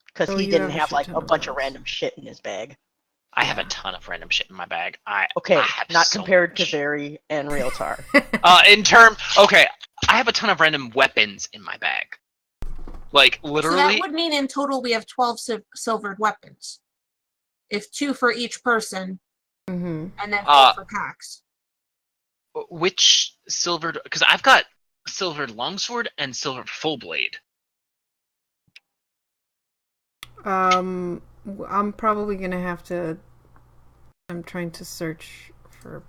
Because So he you didn't have a have shit like ton a of bunch of those. random shit in his bag. I have a ton of random shit in my bag. I Okay, have not so compared to much. Very and Realtar. Okay, I have a ton of random weapons in my bag. Like So that literally, would mean in total we have 12 silvered weapons. If 2 for each person, Mm-hmm. and then 4 for packs. which silvered? Because I've got silvered longsword and silvered full blade. I'm probably gonna have to. I'm trying to search for.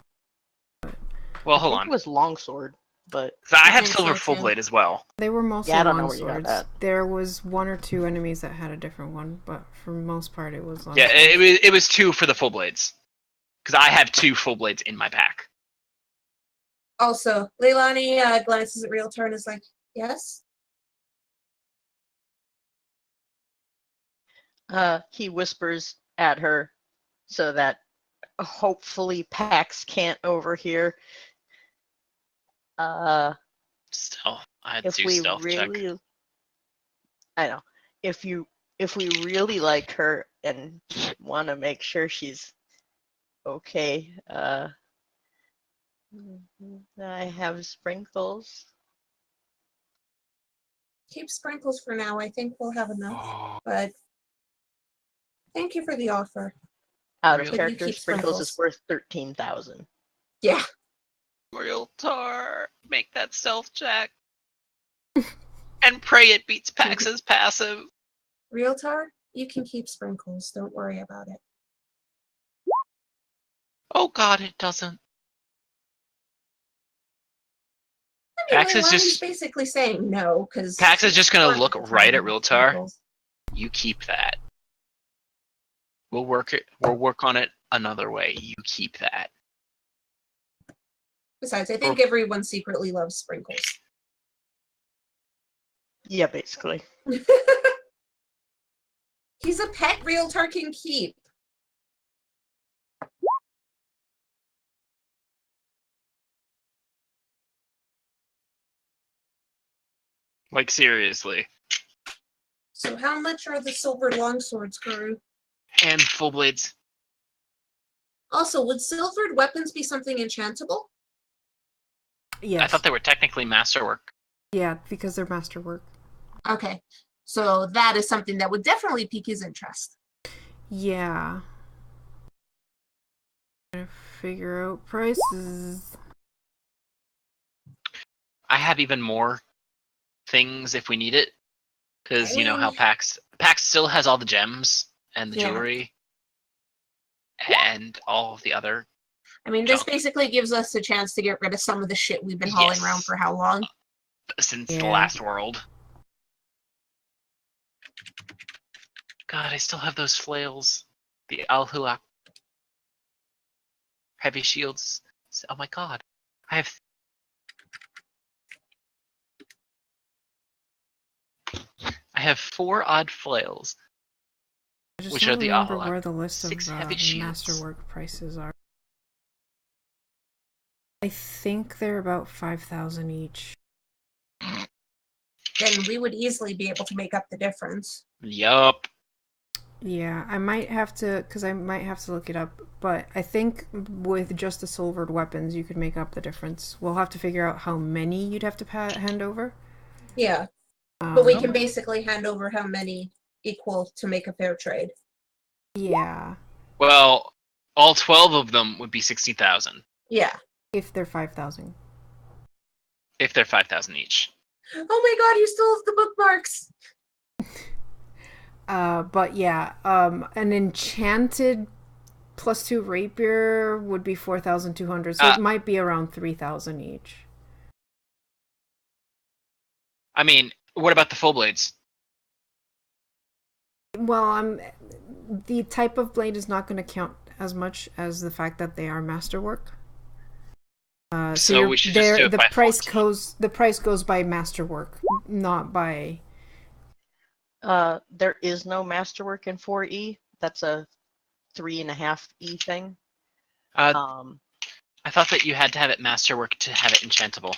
Well, I hold think on. it was Longsword, but So I I have think silver so, full too. blade as well. They were mostly Yeah, I don't know where you got longswords. that. There was 1 or 2 enemies that had a different one, but for the most part, it was Yeah, longswords. it was 2 for the full blades. Because I have 2 full blades in my pack. Also, Leilani glances at Realtar and is like, yes? he whispers at her so that hopefully Pax can't overhear. Still, I'd If do we stealth check. really, I know, if we really like her and want to make sure she's okay, I have sprinkles. Keep sprinkles for now. I think we'll have enough. Oh, But thank you for the offer. Out Real- of But you character, keep sprinkles is sprinkles. worth 13,000. Yeah. Realtar, make that stealth check. And pray it beats Pax's passive. Realtar, you can keep sprinkles. Don't worry about it. Oh god, it doesn't. I mean, Pax is Leilani's just basically saying no, because... Pax is just gonna look right at Realtar. You keep that. We'll work on it another way. You keep that. Besides, I think everyone secretly loves sprinkles. Yeah, basically. He's a pet Realtar can keep. Like seriously. So how much are the silver longswords, Guru? And full blades. Also, would silvered weapons be something enchantable? Yes. I thought they were technically masterwork. Yeah, because they're masterwork. Okay. So that is something that would definitely pique his interest. Yeah. Gotta figure out prices. I have even more things if we need it. Because you know how Pax still has all the gems and the jewelry and all of the other. I mean, this junk. basically gives us a chance to get rid of some of the shit we've been hauling around for how long? Since the last world. God, I still have those flails. The Alhulak. Heavy shields. Oh my god. I have 4 odd flails. I just Which don't are the remember Ahalak. where the list 6 of heavy shields. masterwork prices are. I think they're about 5,000 each. Then we would easily be able to make up the difference. Yup. Yeah, I might have to, because I might have to look it up, but I think with just the silvered weapons, you could make up the difference. We'll have to figure out how many you'd have to hand over. Yeah, but we can basically hand over how many equal to make a fair trade. Yeah. Well, all 12 of them would be 16,000. Yeah. If they're 5,000. If they're 5,000 each. Oh my god, you still have the bookmarks! But yeah, an enchanted +2 rapier would be 4,200, so it might be around 3,000 each. I mean, what about the full blades? Well, the type of blade is not going to count as much as the fact that they are masterwork. So we should just do it by price goes. The price goes by masterwork, not by. There is no masterwork in 4E. That's a 3.5E thing. I thought that you had to have it masterwork to have it enchantable.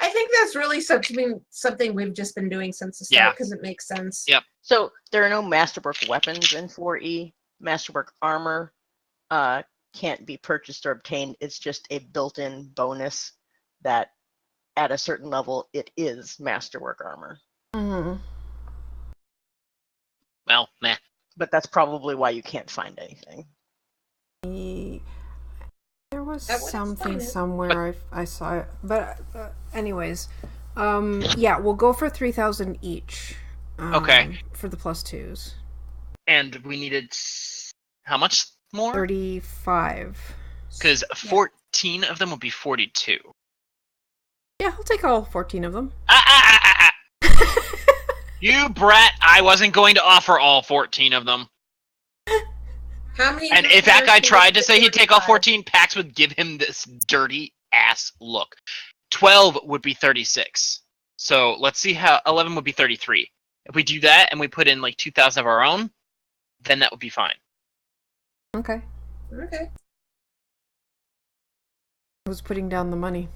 I think that's really something we've just been doing since the start because it makes sense. Yep. So there are no masterwork weapons in 4E. Masterwork armor can't be purchased or obtained. It's just a built-in bonus that at a certain level it is Masterwork armor. Mm-hmm. Well, meh. But that's probably why you can't find anything. There was That would something explain it. somewhere I saw it, but anyways, yeah, we'll go for 3,000 each. Okay. For the +2s. And we needed how much more? 35. Because 14 of them would be 42. Yeah, I'll take all 14 of them. You brat! I wasn't going to offer all 14 of them. How many? And if that guy tried to say he'd take all 14, Pax would give him this dirty ass look. 12 would be 36. So let's see how 11 would be 33. If we do that and we put in like 2,000 of our own, then that would be fine. Okay. Okay. Who's putting down the money?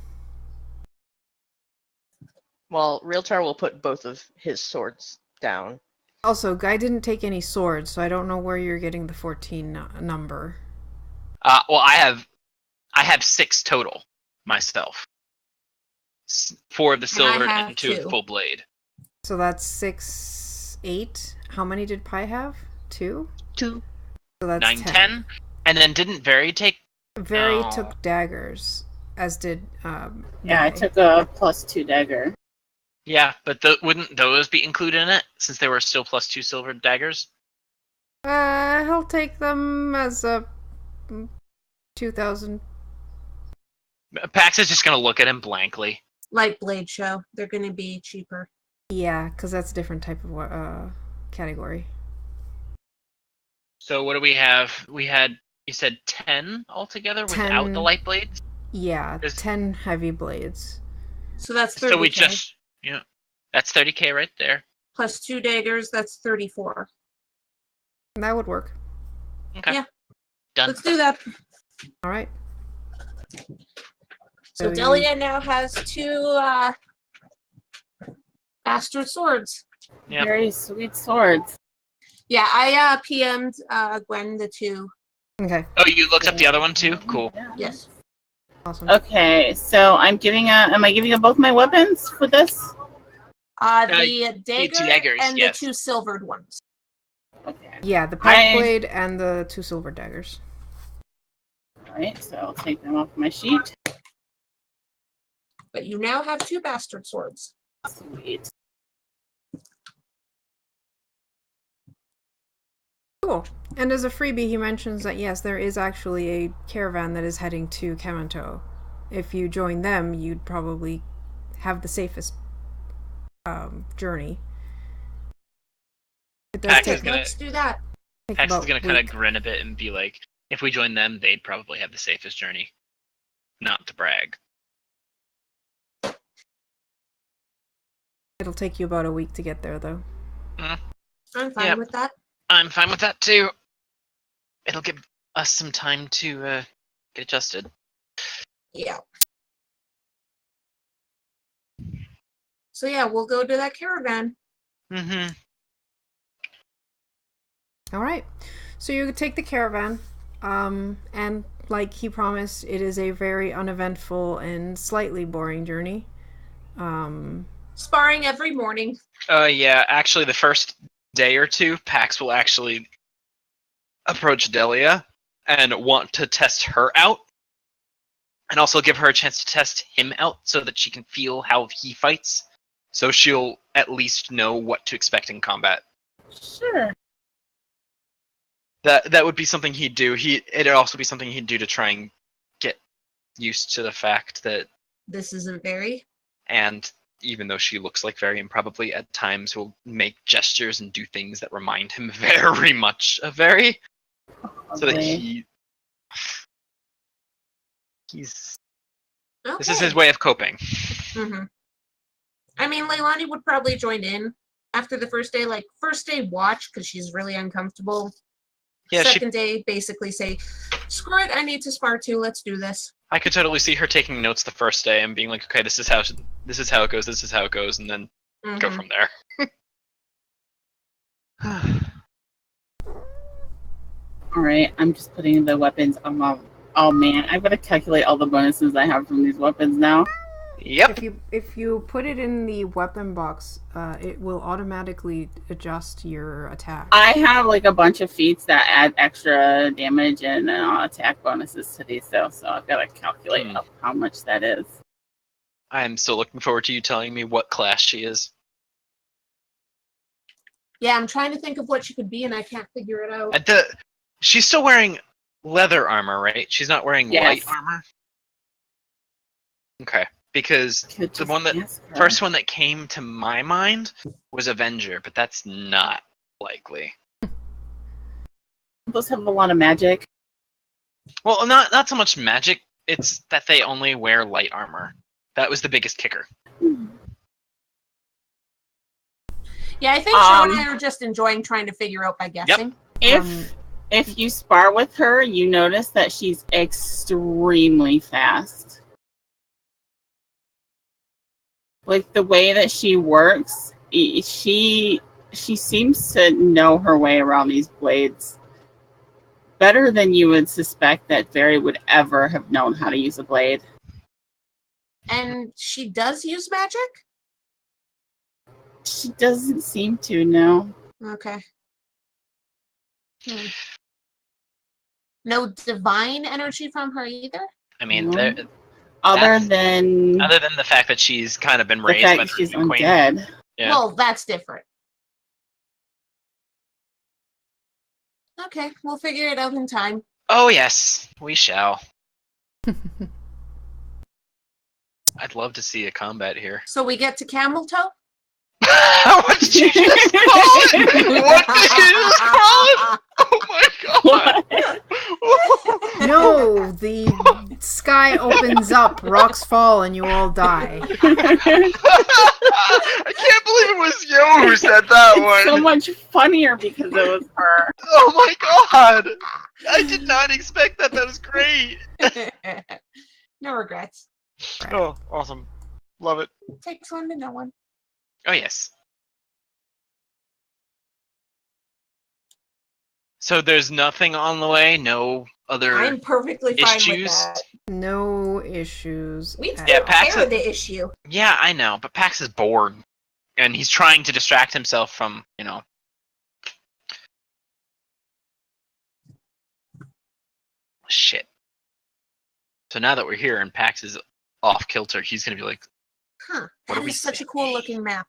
Well, Realtar will put both of his swords down. Also, Guy didn't take any swords, so I don't know where you're getting the 14 number. Well, I have 6 total myself. 4 of the silver have and 2 of the 2. full blade. So that's 6, 8. How many did Pi have? 2? 2. So that's 9, 10. 10. And then didn't Very take... Very Oh. took daggers, as did Yeah, I Guy. took a +2 dagger. Yeah, but wouldn't those be included in it, since they were still +2 silver daggers? He'll take them as a 2,000. Pax is just going to look at him blankly. Like Blade Show, they're going to be cheaper. Yeah, because that's a different type of category. So what do we have? We had, you said 10 altogether without 10. the light blades? Yeah, There's- 10 heavy blades. So that's 30K. So we just, yeah, that's 30K right there. Plus 2 daggers, that's 34. That would work. Okay. Yeah. Done. Let's do that. All right. So you- Daliah now has 2 bastard swords. Yep. Very sweet swords. Yeah, I PM'd Gwen the 2. Okay, Oh, you looked up the other one too? Cool. Yes. awesome. Okay, so am I giving up both my weapons for this? The dagger daggers, and yes. the 2 silvered ones. Okay. Yeah, the pipe I- blade and the 2 silver daggers. Alright, so I'll take them off my sheet. But you now have 2 bastard swords. Sweet. Cool. And as a freebie, he mentions that yes, there is actually a caravan that is heading to Kamantou. If you join them, you'd probably have the safest journey. It does Pax is take, gonna- Let's do that. take Pax is about going a to kind of week. grin a bit and be like, if we join them, they'd probably have the safest journey. Not to brag. It'll take you about a week to get there, though. I'm fine Yep. with that. I'm fine with that too. It'll give us some time to get adjusted. Yeah. So yeah, we'll go to that caravan. Mm-hmm. All right. So you take the caravan, and like he promised, it is a very uneventful and slightly boring journey. Sparring every morning. Yeah, actually the first day or two, Pax will actually approach Daliah and want to test her out. And also give her a chance to test him out so that she can feel how he fights. So she'll at least know what to expect in combat. Sure. That would be something he'd do. It'd also be something he'd do to try and get used to the fact that, This isn't very. and even though she looks like Very and probably at times will make gestures and do things that remind him very much of Very. So that Lovely. he's Okay. this is his way of coping. Mm-hmm. I mean, Leilani would probably join in after the first day. Like, first day watch, because she's really uncomfortable. Yeah, Second day, basically say, screw it, I need to spar too, let's do this. I could totally see her taking notes the first day and being like, okay, this is how it goes, and then go Mhm. from there. All right, I'm just putting the weapons on my. Oh man, I've got to calculate all the bonuses I have from these weapons now. Yep. If you put it in the weapon box, it will automatically adjust your attack. I have like a bunch of feats that add extra damage and attack bonuses to these, so I've got to calculate how much that is. I'm still looking forward to you telling me what class she is. Yeah, I'm trying to think of what she could be, and I can't figure it out. She's still wearing leather armor, right? She's not wearing light armor? Okay. Because the first one that came to my mind was Avenger, but that's not likely. Those have a lot of magic. Well, not so much magic. It's that they only wear light armor. That was the biggest kicker. Yeah, I think Sean and I are just enjoying trying to figure out by guessing. Yep. If you spar with her, you notice that she's extremely fast. Like the way that she works, she seems to know her way around these blades better than you would suspect that Fairy would ever have known how to use a blade. And she does use magic? She doesn't seem to, no. Okay. No divine energy from her either? I mean, other than the fact that she's kind of been raised the fact by that she's the Queen. undead. Yeah. Well, that's different. Okay, we'll figure it out in time. Oh yes, we shall. I'd love to see a combat here. So we get to Kamantou? What did you just call it? What did you just call it? Oh my god! No, the sky opens up, rocks fall, and you all die. I can't believe it was you who said that one. So much funnier because it was her. Oh my god! I did not expect that. That was great. No regrets. Oh, awesome. Love it. Takes one to know one. Oh, yes. So there's nothing on the way? No other I'm perfectly fine issues? with that. No issues. We at take all. care of the issue. Yeah, I know, but Pax is bored. And he's trying to distract himself from, shit. So now that we're here and Pax is off kilter, he's going to be like, Huh. What do That we is such say? a cool looking map.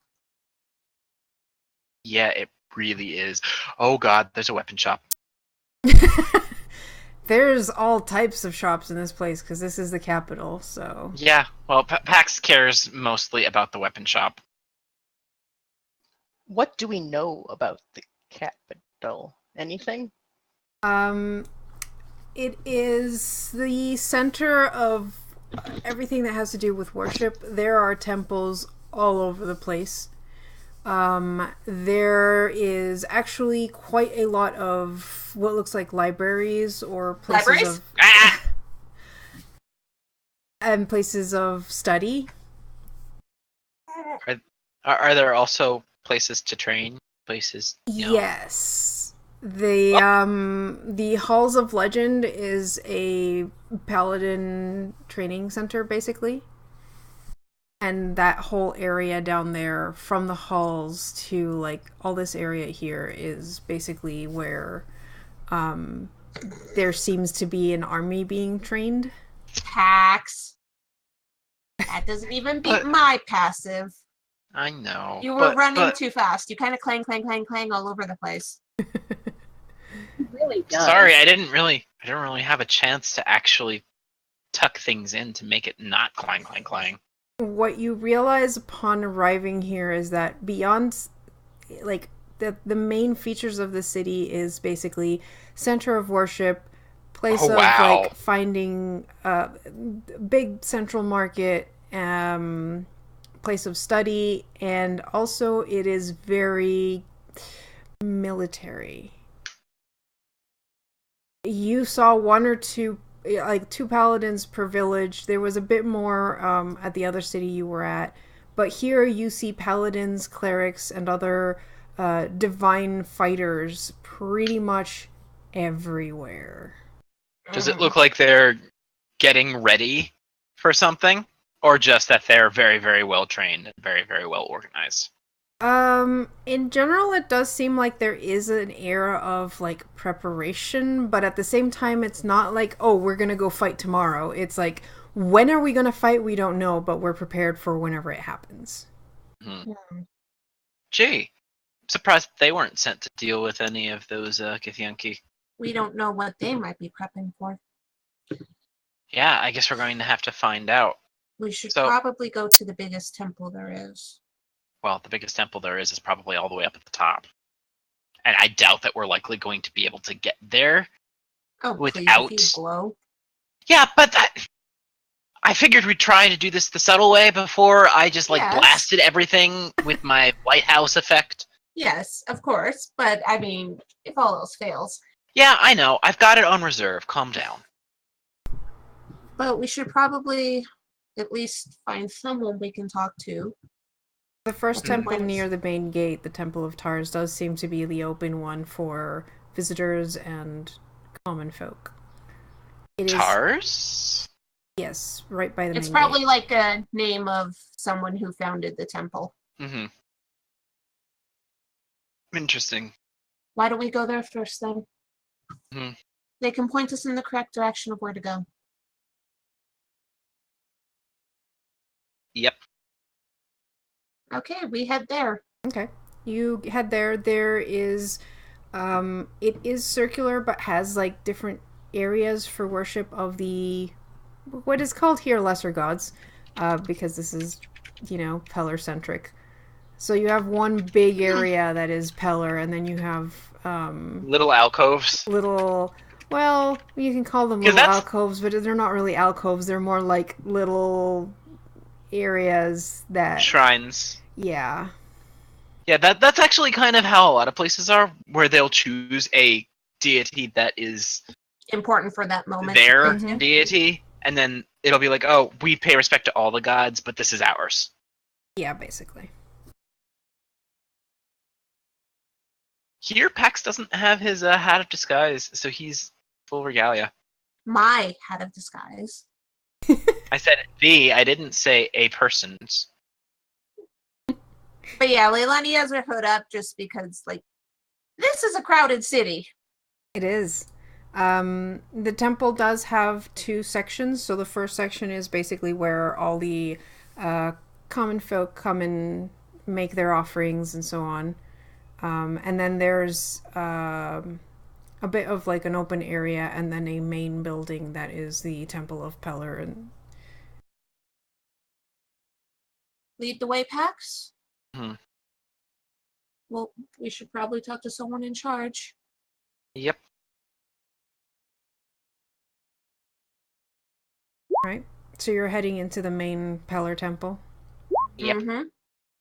yeah, it really is. Oh god, there's a weapon shop. There's all types of shops in this place because this is the capital, so... Yeah, well, Pax cares mostly about the weapon shop. What do we know about the capital? Anything? It is the center of everything that has to do with worship. There are temples all over the place. There is actually quite a lot of what looks like libraries or places and places of study. Are there also places to train? Places? Yes. The Halls of Legend is a paladin training center, basically. And that whole area down there, from the halls to, like, all this area here is basically where there seems to be an army being trained. Pax. That doesn't even beat my passive. I know. You were running too fast. You kind of clang, clang, clang, clang all over the place. It really does. Sorry, I didn't really have a chance to actually tuck things in to make it not clang, clang, clang. What you realize upon arriving here is that beyond, like, the main features of the city is basically center of worship, place of like finding big central market, place of study, and also it is very military. You saw one or two, like 2 paladins per village. There was a bit more at the other city you were at, but here you see paladins, clerics, and other divine fighters pretty much everywhere. Does it look like they're getting ready for something? Or just that they're very, very well trained and very, very well organized? In general, it does seem like there is an era of, like, preparation, but at the same time, it's not like, oh, we're gonna go fight tomorrow. It's like, when are we gonna fight? We don't know, but we're prepared for whenever it happens. Gee, I'm surprised they weren't sent to deal with any of those Githyanki. We don't know what they might be prepping for. Yeah, I guess we're going to have to find out. We should So- probably go to the biggest temple there is. Well, the biggest temple there is probably all the way up at the top. And I doubt that we're likely going to be able to get there. Oh, Without- please, if you glow. Yeah, but I figured we'd try to do this the subtle way before I just, like, Yes. blasted everything with my White House effect. Yes, of course, but I mean, if all else fails. Yeah, I know. I've got it on reserve. Calm down. But we should probably at least find someone we can talk to. The first Okay. temple near the main gate, the Temple of Tars, does seem to be the open one for visitors and common folk. It is, Tars? yes, right by the It's main probably gate. like a name of someone who founded the temple. Mm-hmm. Interesting. Why don't we go there first then? Hmm. They can point us in the correct direction of where to go. Yep. Okay, we head there. Okay. You head there. There is, it is circular, but has, like, different areas for worship of the, what is called here lesser gods, because this is, Peller-centric. So you have one big area that is Peller, and then you have, Little alcoves. little, well, you can call them 'Cause little that's- alcoves, but they're not really alcoves. They're more like little areas that, Shrines. yeah. Yeah, that's actually kind of how a lot of places are, where they'll choose a deity that is Important for that moment. their Mhm. deity, and then it'll be like, oh, we pay respect to all the gods, but this is ours. Yeah, basically. Here, Pax doesn't have his hat of disguise, so he's full regalia. My hat of disguise. I said the, I didn't say a person's. But yeah, Leilani has her hood up just because, like, this is a crowded city. It is. The temple does have two sections. So the first section is basically where all the common folk come and make their offerings and so on. And then there's a bit of like an open area and then a main building that is the Temple of Peller. And Lead the way, Pax. Hmm. Well, we should probably talk to someone in charge. Yep. right? So you're heading into the main Peller Temple. Yep. Mm-hmm.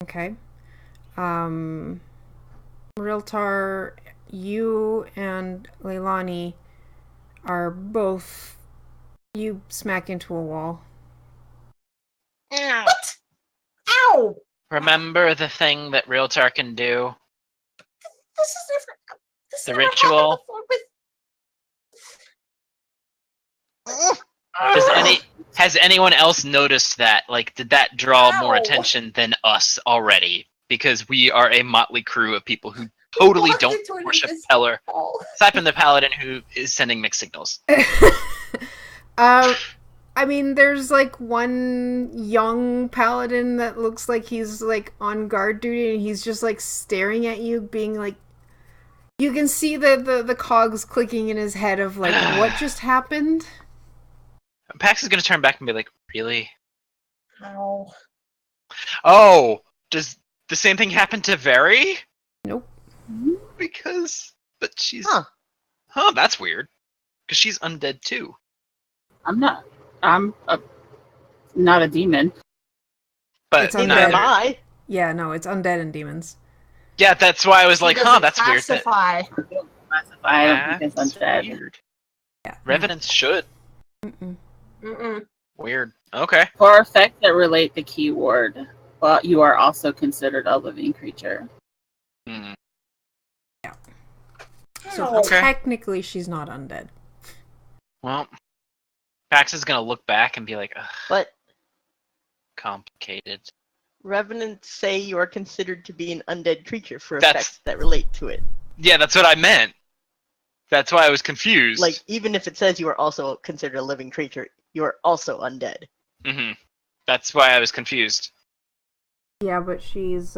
Okay. Riltar, you and Leilani are both, you smack into a wall. What? Ow! Remember the thing that Realtar can do? This is different. This The never happened ritual? before with- Has anyone else noticed that? Like, did that draw more Ow. attention than us already? Because we are a motley crew of people who totally walked don't into an worship invisible Peller, wall. aside from the paladin who is sending mixed signals. I mean, there's like one young paladin that looks like he's like on guard duty and he's just like staring at you, being like, you can see the cogs clicking in his head of like, what just happened? Pax is going to turn back and be like, really? Ow. Oh, does the same thing happen to Veri? Nope. But she's... Huh. Huh, that's weird. Because she's undead too. I'm not a demon. But It's Neither undead. am I. Yeah, no, it's undead and demons. yeah, that's why I was He like, doesn't huh, that's weird. That, classify. I don't think that's it's undead. weird. Yeah. Revenants should. Mm-mm. Mm-mm. Weird. Okay. For effects that relate the keyword, but you are also considered a living creature. Hmm. So Okay. technically, she's not undead. Well, Pax is gonna look back and be like, ugh, But complicated. revenants say you are considered to be an undead creature for That's- effects that relate to it. Yeah, that's what I meant. That's why I was confused. Like, even if it says you are also considered a living creature, you are also undead. Mm-hmm. That's why I was confused. Yeah, but she's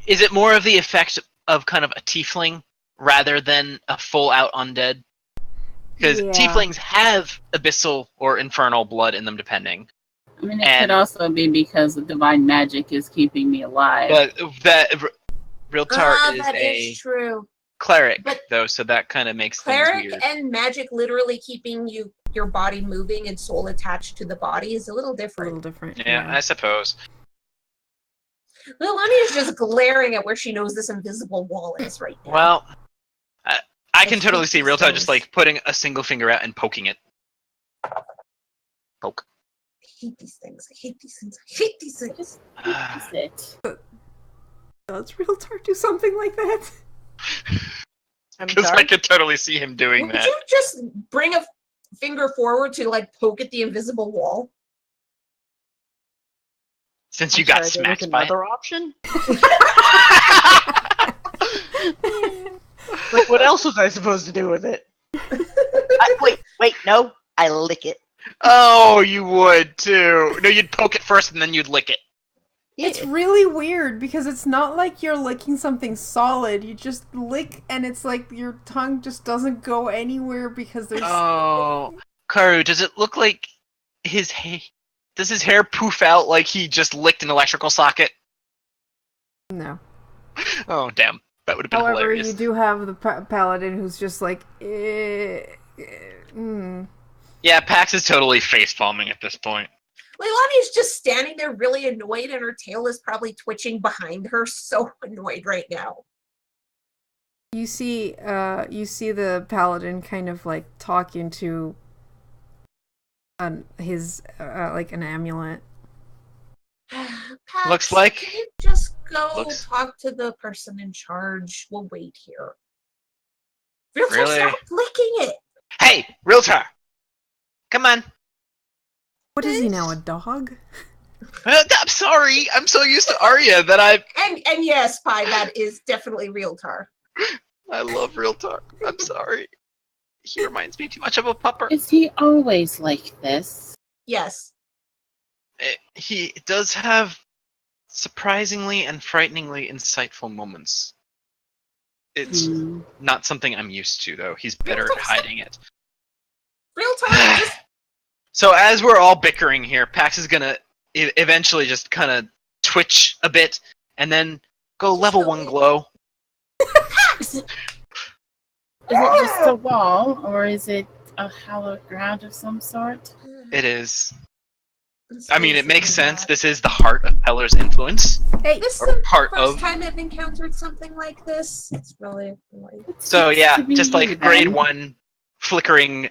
Is it more of the effect of kind of a tiefling rather than a full-out undead? Because Yeah. tieflings have abyssal or infernal blood in them, depending. I mean, it could also be because the divine magic is keeping me alive. But that Realtar is that a is true. cleric, But though, so that kind of makes Cleric things weird. and magic literally keeping your body moving and soul attached to the body is a little a different. little different. Yeah, I suppose. Lilani is just glaring at where she knows this invisible wall is right now. Well, I can I totally hate see these Realtar just things. like putting a single finger out and poking it. Poke. I hate these things. I hate these things. I hate these things. What is it? Does Realtar do something like that? I'm Because I sorry? could totally see him doing Would that. you just bring a finger forward to like poke at the invisible wall? Since I'm you got sorry, there was smacked by it. another option? Like, what else was I supposed to do with it? Wait, no. I lick it. Oh, you would too. No, you'd poke it first and then you'd lick it. Yeah. It's really weird because it's not like you're licking something solid. You just lick and it's like your tongue just doesn't go anywhere because there's... Oh, Karu, does it look like his hair? Does his hair poof out like he just licked an electrical socket? No. Oh, damn. That would have been However, hilarious. you do have the paladin who's just like... Yeah, Pax is totally face-palming at this point. Leilani's just standing there really annoyed and her tail is probably twitching behind her, so annoyed right now. You see the paladin kind of like talk into his like an amulet. Pax, Looks like- can you just go Looks- talk to the person in charge? We'll wait here. Realtor, Really? stop licking it! Hey, Realtar! Come on. What is he now, a dog? I'm sorry. I'm so used to Arya that And yes, Pi, that is definitely Realtar. I love Realtar. I'm sorry. He reminds me too much of a pupper. Is he always like this? Yes. He does have surprisingly and frighteningly insightful moments. It's not something I'm used to, though. He's better at hiding it. Realtar, just So as we're all bickering here, Pax is gonna eventually just kind of twitch a bit, and then go level 1 glow. Pax! Is it just a wall, or is it a hallowed ground of some sort? It is. I mean, it makes sense. This is the heart of Peller's influence. Hey, This is Or the part first of. time I've encountered something like this. It's really annoying. So Seems yeah, to be just you, like grade then. 1 flickering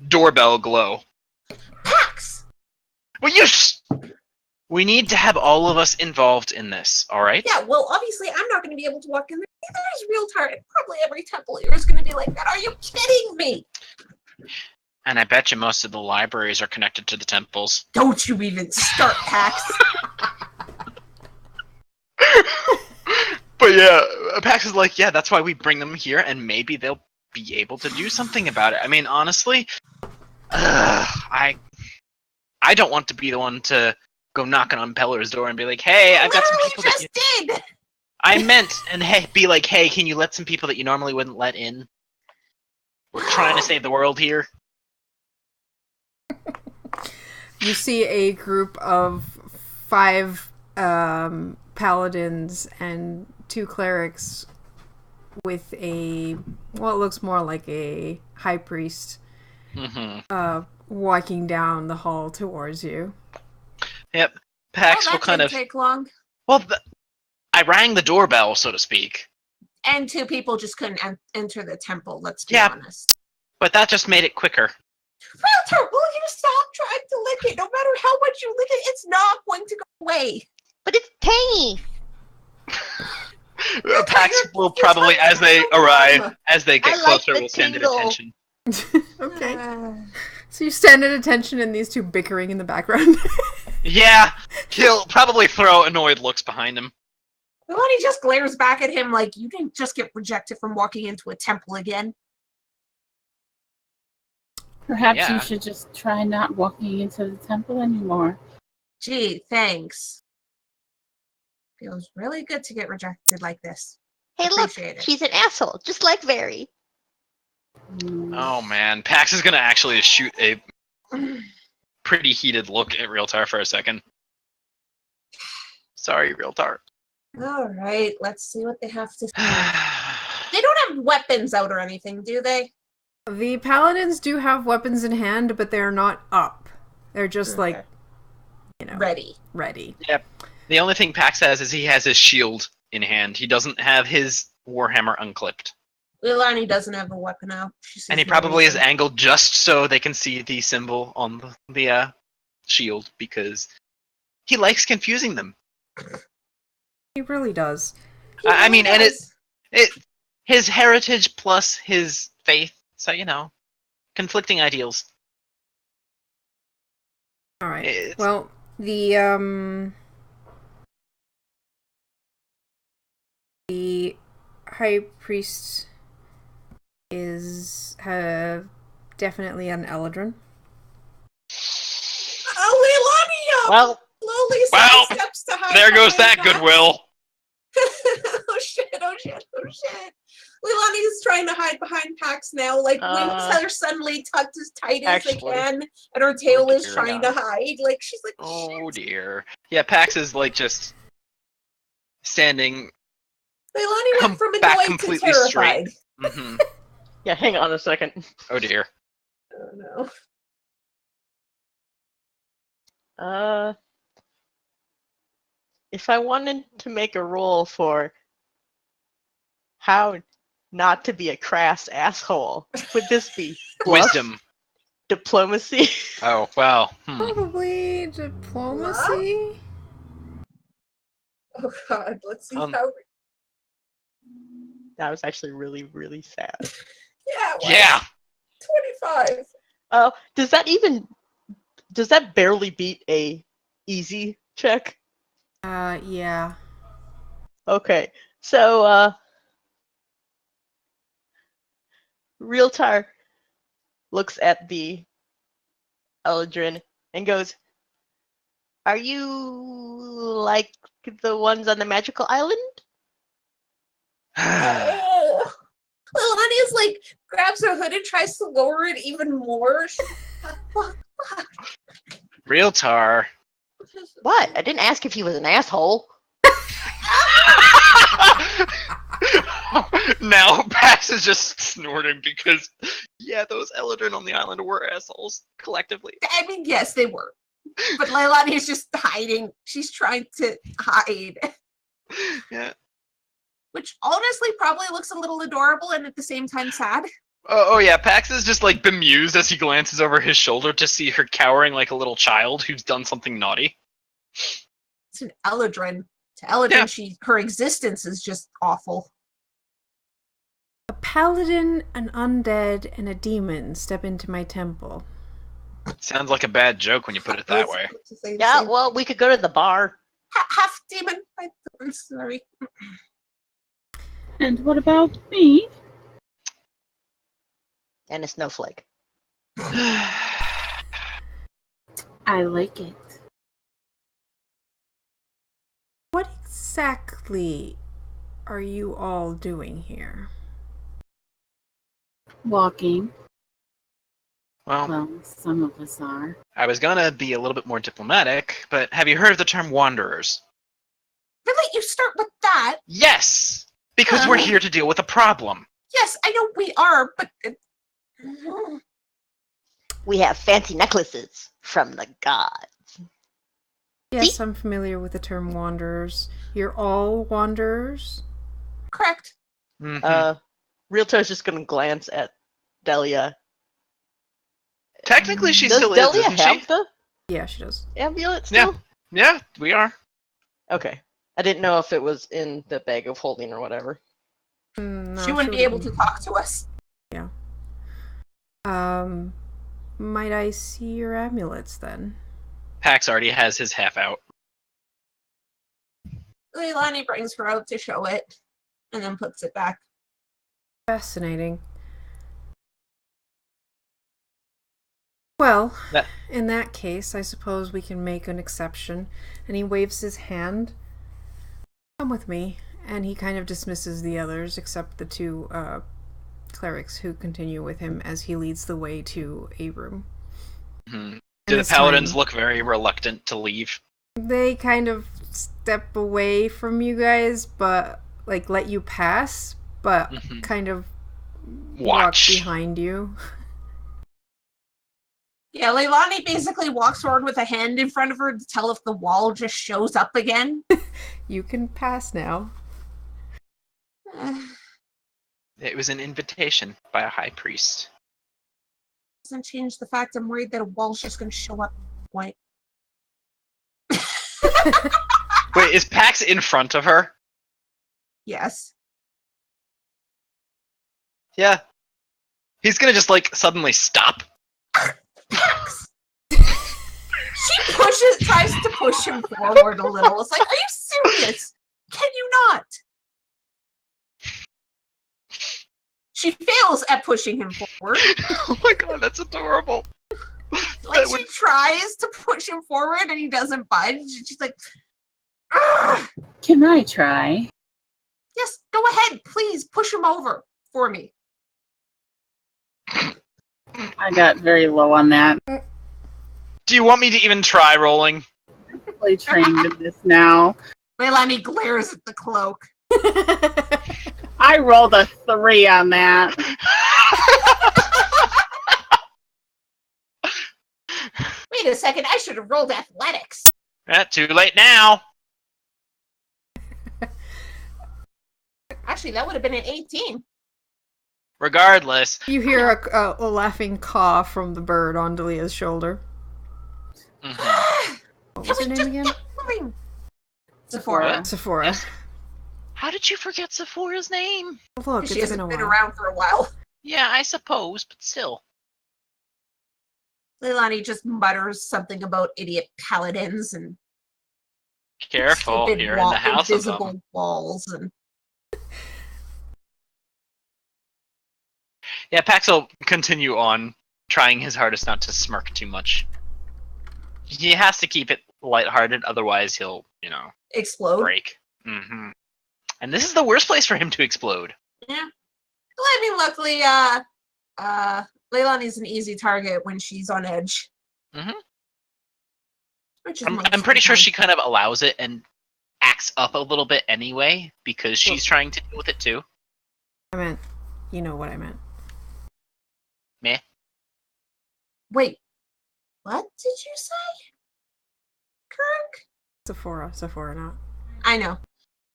doorbell glow. Pax! Well, we need to have all of us involved in this, alright? Yeah, well, obviously, I'm not going to be able to walk in there. There's Realtar, and probably every temple here is going to be like that. Are you kidding me? And I bet you most of the libraries are connected to the temples. Don't you even start, Pax. But yeah, Pax is like, yeah, that's why we bring them here, and maybe they'll be able to do something about it. I mean, honestly, I don't want to be the one to go knocking on Peller's door and be like, hey, I've got some Literally people that just you... did. I meant, and hey, be like, hey, can you let some people that you normally wouldn't let in? We're trying to save the world here. you see a group of 5 paladins and 2 clerics with a, well, it looks more like a high priest Mm-hmm. walking down the hall towards you. Yep. Oh, Pax will that kind didn't of... take long. Well, I rang the doorbell, so to speak. And 2 people just couldn't enter the temple, let's be Yeah. honest. But that just made it quicker. Realtor, will you stop trying to lick it? No matter how much you lick it, it's not going to go away. But it's tangy. Pax You're- will you're probably, trying as to they go arrive, home. as they get I like closer, the will stand at tingle. attention. Okay. So you stand at attention and these two bickering in the background. Yeah, he'll probably throw annoyed looks behind him. Leilani just glares back at him like, you didn't just get rejected from walking into a temple again. Perhaps Yeah. you should just try not walking into the temple anymore. Gee, thanks. Feels really good to get rejected like this. Hey, look, Appreciate it. she's an asshole, just like Very. Oh man, Pax is gonna actually shoot a pretty heated look at Realtar for a second. Sorry, Realtar. All right, let's see what they have to say. They don't have weapons out or anything, do they? The paladins do have weapons in hand, but they're not up. They're just Okay. ready. Ready. Yep. The only thing Pax has is he has his shield in hand. He doesn't have his warhammer unclipped. Leilani doesn't have a weapon out. She sees And he no probably is reason. angled just so they can see the symbol on the shield because he likes confusing them. He really does. He I mean, really and does. his heritage plus his faith. So conflicting ideals. All right. It's- Well, the high priest is definitely an Eldrin. Oh, Leilani! Well, Slowly Well, steps to hide. there goes that behind Pax. goodwill. Oh shit! Oh shit! Oh shit! Leilani's trying to hide behind Pax now. Like wings are suddenly tucked as tight as they actually- can, and her tail is dear trying God. to hide. Like she's like, Oh dear. Yeah, Pax is like just standing. Leilani went from back annoyed to completely terrified. straight. Hmm. yeah, hang on a second. Oh dear. Oh no. If I wanted to make a roll for how not to be a crass asshole, would this be bluff, Wisdom. diplomacy? Oh well. Probably diplomacy. Oh god. Let's see Um, how. That was actually really, really sad. Yeah. Well, Yeah. 25. Oh, does that barely beat a easy check? Yeah. Okay, so Realtar looks at the Eldrin and goes, "Are you like the ones on the magical island?" Oh. Leilani is like grabs her hood and tries to lower it even more. Fuck. Realtar. What? I didn't ask if he was an asshole. Now Pax is just snorting because those Eldrin on the island were assholes collectively. I mean, yes, they were. But Leilani is just hiding. She's trying to hide. Yeah. Which honestly probably looks a little adorable and at the same time sad. Oh yeah, Pax is just like bemused as he glances over his shoulder to see her cowering like a little child who's done something naughty. It's an Eldrin. To Eldrin, Yeah. her existence is just awful. A paladin, an undead, and a demon step into my temple. Sounds like a bad joke when you put it that way. To say the Yeah, same. well, we could go to the bar. Half demon. I'm sorry. And what about me? And a snowflake. I like it. What exactly are you all doing here? Walking. Well, Well, some of us are. I was gonna be a little bit more diplomatic, but have you heard of the term wanderers? Really? You start with that? Yes! Because we're here to deal with a problem. Yes, I know we are, but... We have fancy necklaces from the gods. Yes, I'm familiar with the term wanderers. You're all wanderers? Correct. Mhm. Realtar's just gonna glance at Daliah. Technically, she Does still is, Daliah isn't have she? the Yeah, she does. amulet still? Yeah, we are. Okay. I didn't know if it was in the bag of holding or whatever. No, she wouldn't be able to talk to us. Yeah. Might I see your amulets then? Pax already has his half out. Leilani brings her out to show it, and then puts it back. Fascinating. Well, That- in that case, I suppose we can make an exception. And he waves his hand. Come with me. And he kind of dismisses the others, except the two clerics who continue with him as he leads the way to a room. Mm-hmm. Do And the this paladins time, look very reluctant to leave? they kind of step away from you guys, but like let you pass, but Mhm. kind of walk Watch. behind you. Yeah, Leilani basically walks forward with a hand in front of her to tell if the wall just shows up again. You can pass now. It was an invitation by a high priest. Doesn't change the fact I'm worried that a wall's just going to show up. What? Wait, is Pax in front of her? Yes. Yeah. He's gonna just like suddenly stop. She tries to push him forward a little. It's like, are you serious? Can you not? She fails at pushing him forward. Oh my god, that's adorable. Like, she tries to push him forward and he doesn't budge. She's like, "Ugh." Can I try? Yes, go ahead. Please push him over for me. I got very low on that. Do you want me to even try rolling? I'm really trained in this now. Leilani glares at the cloak. I rolled a 3 on that. Wait a second, I should have rolled athletics. Too late now. Actually, that would have been an 18. Regardless. You hear a laughing caw from the bird on Daliah's shoulder. Mhm. What was her name again? Sephora. Sephora. Yes. How did you forget Sephora's name? Look, She it's hasn't been a been while. around for a while. Yeah, I suppose, but still. Leilani just mutters something about idiot paladins and Careful, stupid you're in the house of invisible them. walls. And Yeah, Pax will continue on, trying his hardest not to smirk too much. He has to keep it lighthearted, otherwise he'll, explode. break. Mm-hmm. And this is the worst place for him to explode. Yeah. Well, I mean, luckily, Leilani's an easy target when she's on edge. Mhm. Which is I'm most pretty of the sure time. she kind of allows it and acts up a little bit anyway, because she's trying to deal with it too. I meant, you know what I meant. Meh. Wait, what did you say? Kirk? Sephora, not. I know.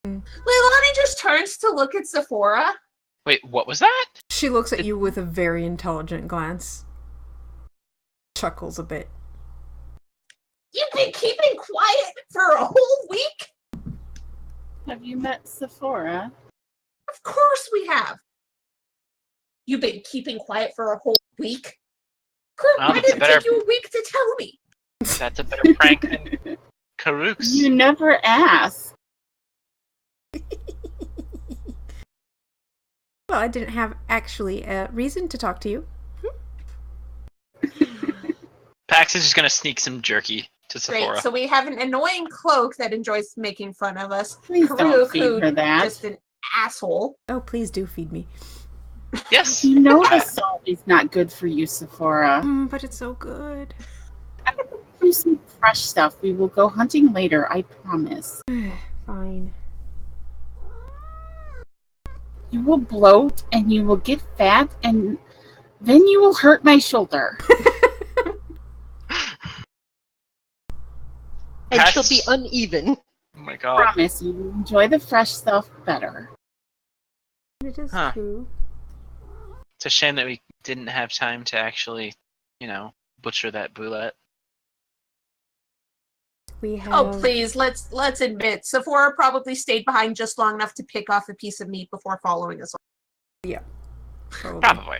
Mm. Leilani just turns to look at Sephora. Wait, what was that? She looks at you with a very intelligent glance. Chuckles a bit. You've been keeping quiet for a whole week? Have you met Sephora? Of course we have. You've been keeping quiet for a whole week? Kirk, why It's did it better- take you a week to tell me? That's a better prank than Karuk's. You never asked. Well, I didn't have actually a reason to talk to you. Pax is just gonna sneak some jerky to Sephora. Great, so we have an annoying cloak that enjoys making fun of us. Please Karuk, don't feed who her that. just an asshole. Oh, please do feed me. Yes. You know the salt is not good for you, Sephora. But it's so good. Do some fresh stuff. We will go hunting later, I promise. Fine. You will bloat and you will get fat and then you will hurt my shoulder. And she'll Pax- be uneven. Oh my I god. promise you will enjoy the fresh stuff better. It is Huh. true. It's a shame that we didn't have time to actually, butcher that boulette. We have... Oh, please, let's admit, Sephora probably stayed behind just long enough to pick off a piece of meat before following us. Yeah. Probably. Probably.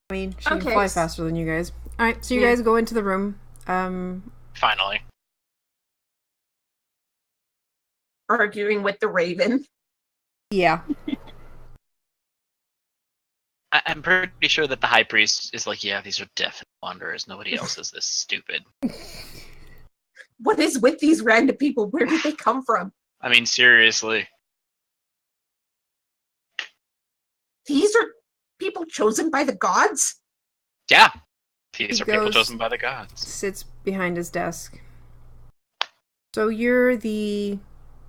I mean, she can Okay. fly faster than you guys. Alright, so you Yeah. guys go into the room. Finally. Arguing with the raven. Yeah. I'm pretty sure that the high priest is like, yeah, these are definite wanderers. Nobody else is this stupid. What is with these random people? Where did they come from? I mean, seriously. These are people chosen by the gods? Yeah. These He are people goes- chosen by the gods. Sits behind his desk. So you're the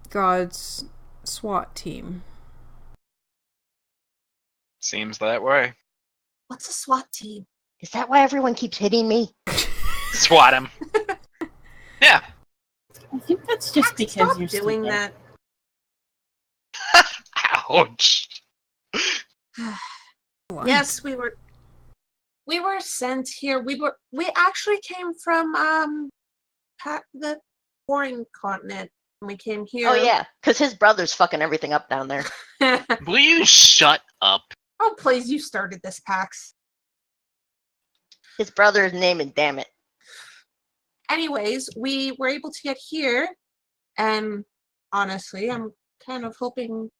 god's SWAT team. Seems that way. What's a SWAT team? Is that why everyone keeps hitting me? Swat him. Yeah. I think that's just because Stop you're doing stupid. that. Ouch. What? Yes, we were sent here. We actually came from the foreign continent. We came here. Oh yeah, because his brother's fucking everything up down there. Will you shut up? Oh, please, you started this, Pax. His brother's name is damn it. Anyways, we were able to get here, and honestly, I'm kind of hoping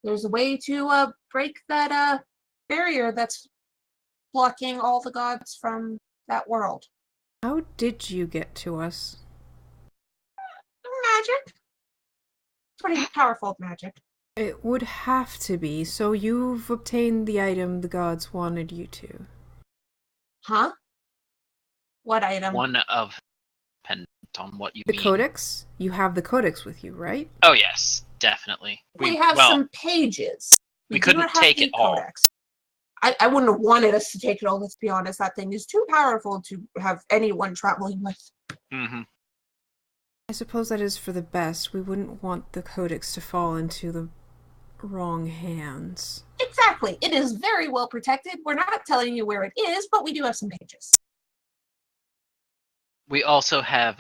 there's a way to break that barrier that's blocking all the gods from that world. How did you get to us? Magic. Pretty powerful magic. It would have to be, so you've obtained the item the gods wanted you to. Huh? What item? One of dependent on what you The mean. codex? You have the codex with you, right? Oh yes, definitely. We have some pages. we do couldn't not have take the it all. codex. I wouldn't have wanted us to take it all, let's be honest. That thing is too powerful to have anyone traveling with. Mm-hmm. I suppose that is for the best. We wouldn't want the codex to fall into the wrong hands. Exactly. It is very well protected. We're not telling you where it is, but we do have some pages. We also have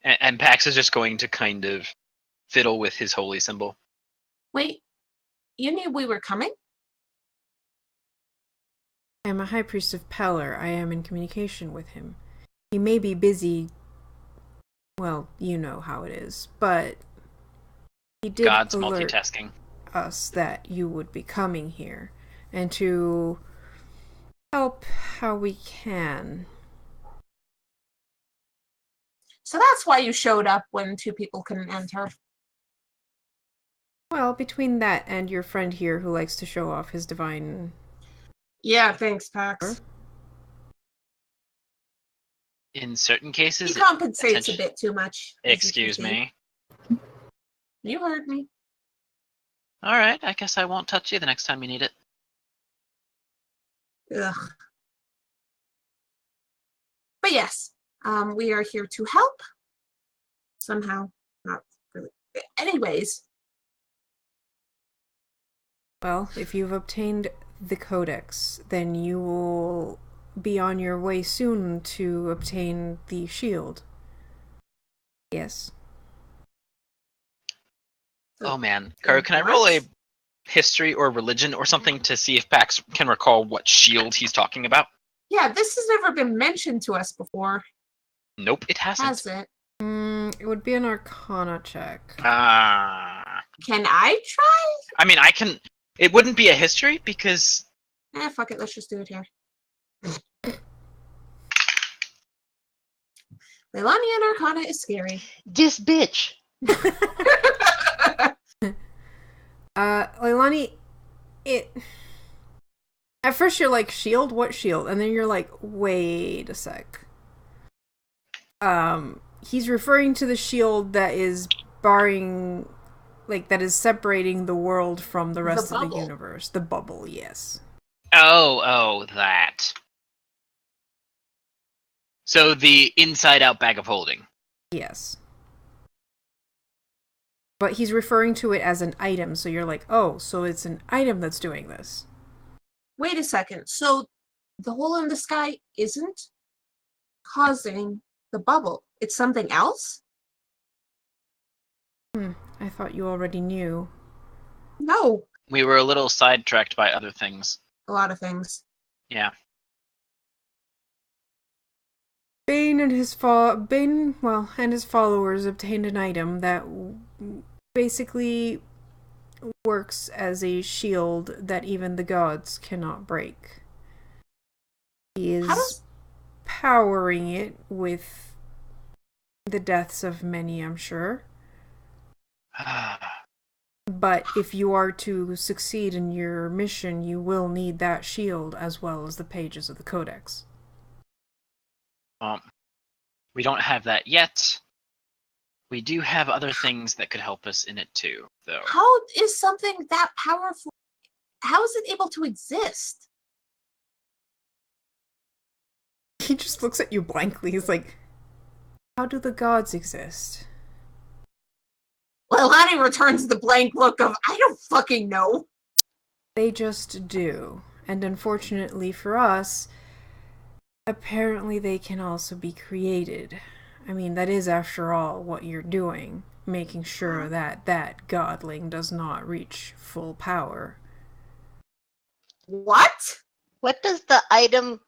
and Pax is just going to kind of fiddle with his holy symbol. Wait, you knew we were coming? I am a high priest of Peller. I am in communication with him. He may be busy. Well, you know how it is, but he did God's alert multitasking. us that you would be coming here, and to help how we can. So that's why you showed up when two people couldn't enter. Well, between that and your friend here who likes to show off his divine... Yeah, thanks, Pax. In certain cases, He compensates attention- a bit too much. as you can excuse see. me. You heard me. All right, I guess I won't touch you the next time you need it. Ugh. But yes, we are here to help. Somehow. Not really. Anyways, Well, if you've obtained the codex, then you will be on your way soon to obtain the shield. Yes. Oh man, Karu, can I roll a history or religion or something to see if Pax can recall what shield he's talking about? yeah, this has never been mentioned to us before, Nope, it hasn't. has it? It would be an Arcana check. Ah. Can I try? I mean, I can. It wouldn't be a history because Fuck it, let's just do it here. Leilani and Arcana is scary. This bitch. Leilani, it... At first you're like, shield? What shield? And then you're like, wait a sec. He's referring to the shield that is barring... Like, that is separating the world from the rest of the bubble. universe. The bubble, yes. oh, that. So the inside-out bag of holding. Yes. But he's referring to it as an item, so you're like, oh, so it's an item that's doing this. Wait a second. So the hole in the sky isn't causing The bubble. It's something else? I thought you already knew. No. We were a little sidetracked by other things. A lot of things. Yeah. Bane and his followers obtained an item that basically works as a shield that even the gods cannot break. He is powering it with the deaths of many, I'm sure. But if you are to succeed in your mission, you will need that shield as well as the pages of the Codex. We don't have that yet. We do have other things that could help us in it too, though. How is something that powerful? How is it able to exist? He just looks at you blankly. He's like, how do the gods exist? Leilani returns the blank look of, I don't fucking know. They just do. And unfortunately for us, apparently they can also be created. I mean, that is, after all, what you're doing. Making sure that that godling does not reach full power. What? What does the item,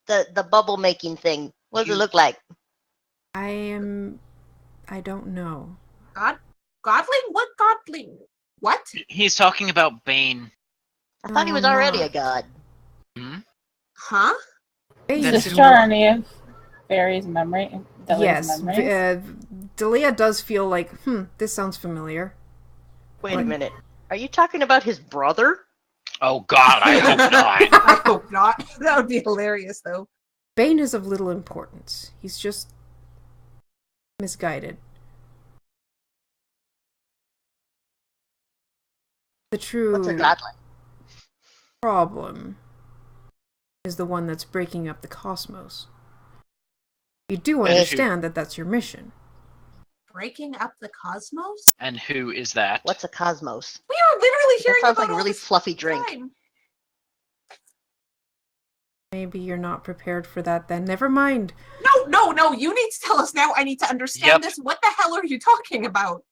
the bubble making thing, what does it look like? I don't know. Godling? What godling? What? He's talking about Bane. I thought he was No, already a not. god. Hmm? Huh? Bane That's is who- Destroy any of Barry's memory. Daliah's yes, memories. Daliah does feel like, this sounds familiar. Wait What? a minute. Are you talking about his brother? Oh God, I hope not. I hope not. That would be hilarious, though. Bane is of little importance. He's just misguided. The true What's a godling? problem is the one that's breaking up the cosmos. You do And understand that that's your mission. Breaking up the cosmos? And who is that? What's a cosmos? We are literally That hearing sounds about like a all really this fluffy drink. time. Maybe you're not prepared for that then. Never mind. No. You need to tell us now. I need to understand Yep. this. What the hell are you talking about?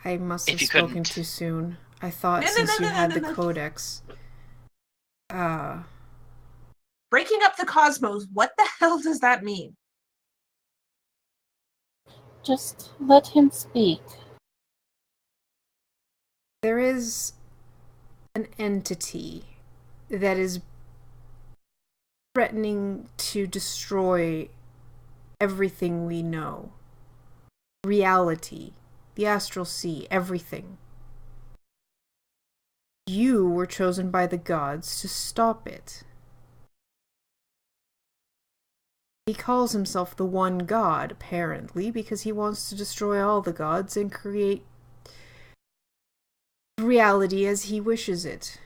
I must If have you spoken couldn't. too soon. I thought No, since you had the no. codex. Breaking up the cosmos. What the hell does that mean? Just let him speak. There is an entity that is threatening to destroy everything we know. Reality, the astral sea, everything. You were chosen by the gods to stop it. He calls himself the one god, apparently, because he wants to destroy all the gods and create reality as he wishes it.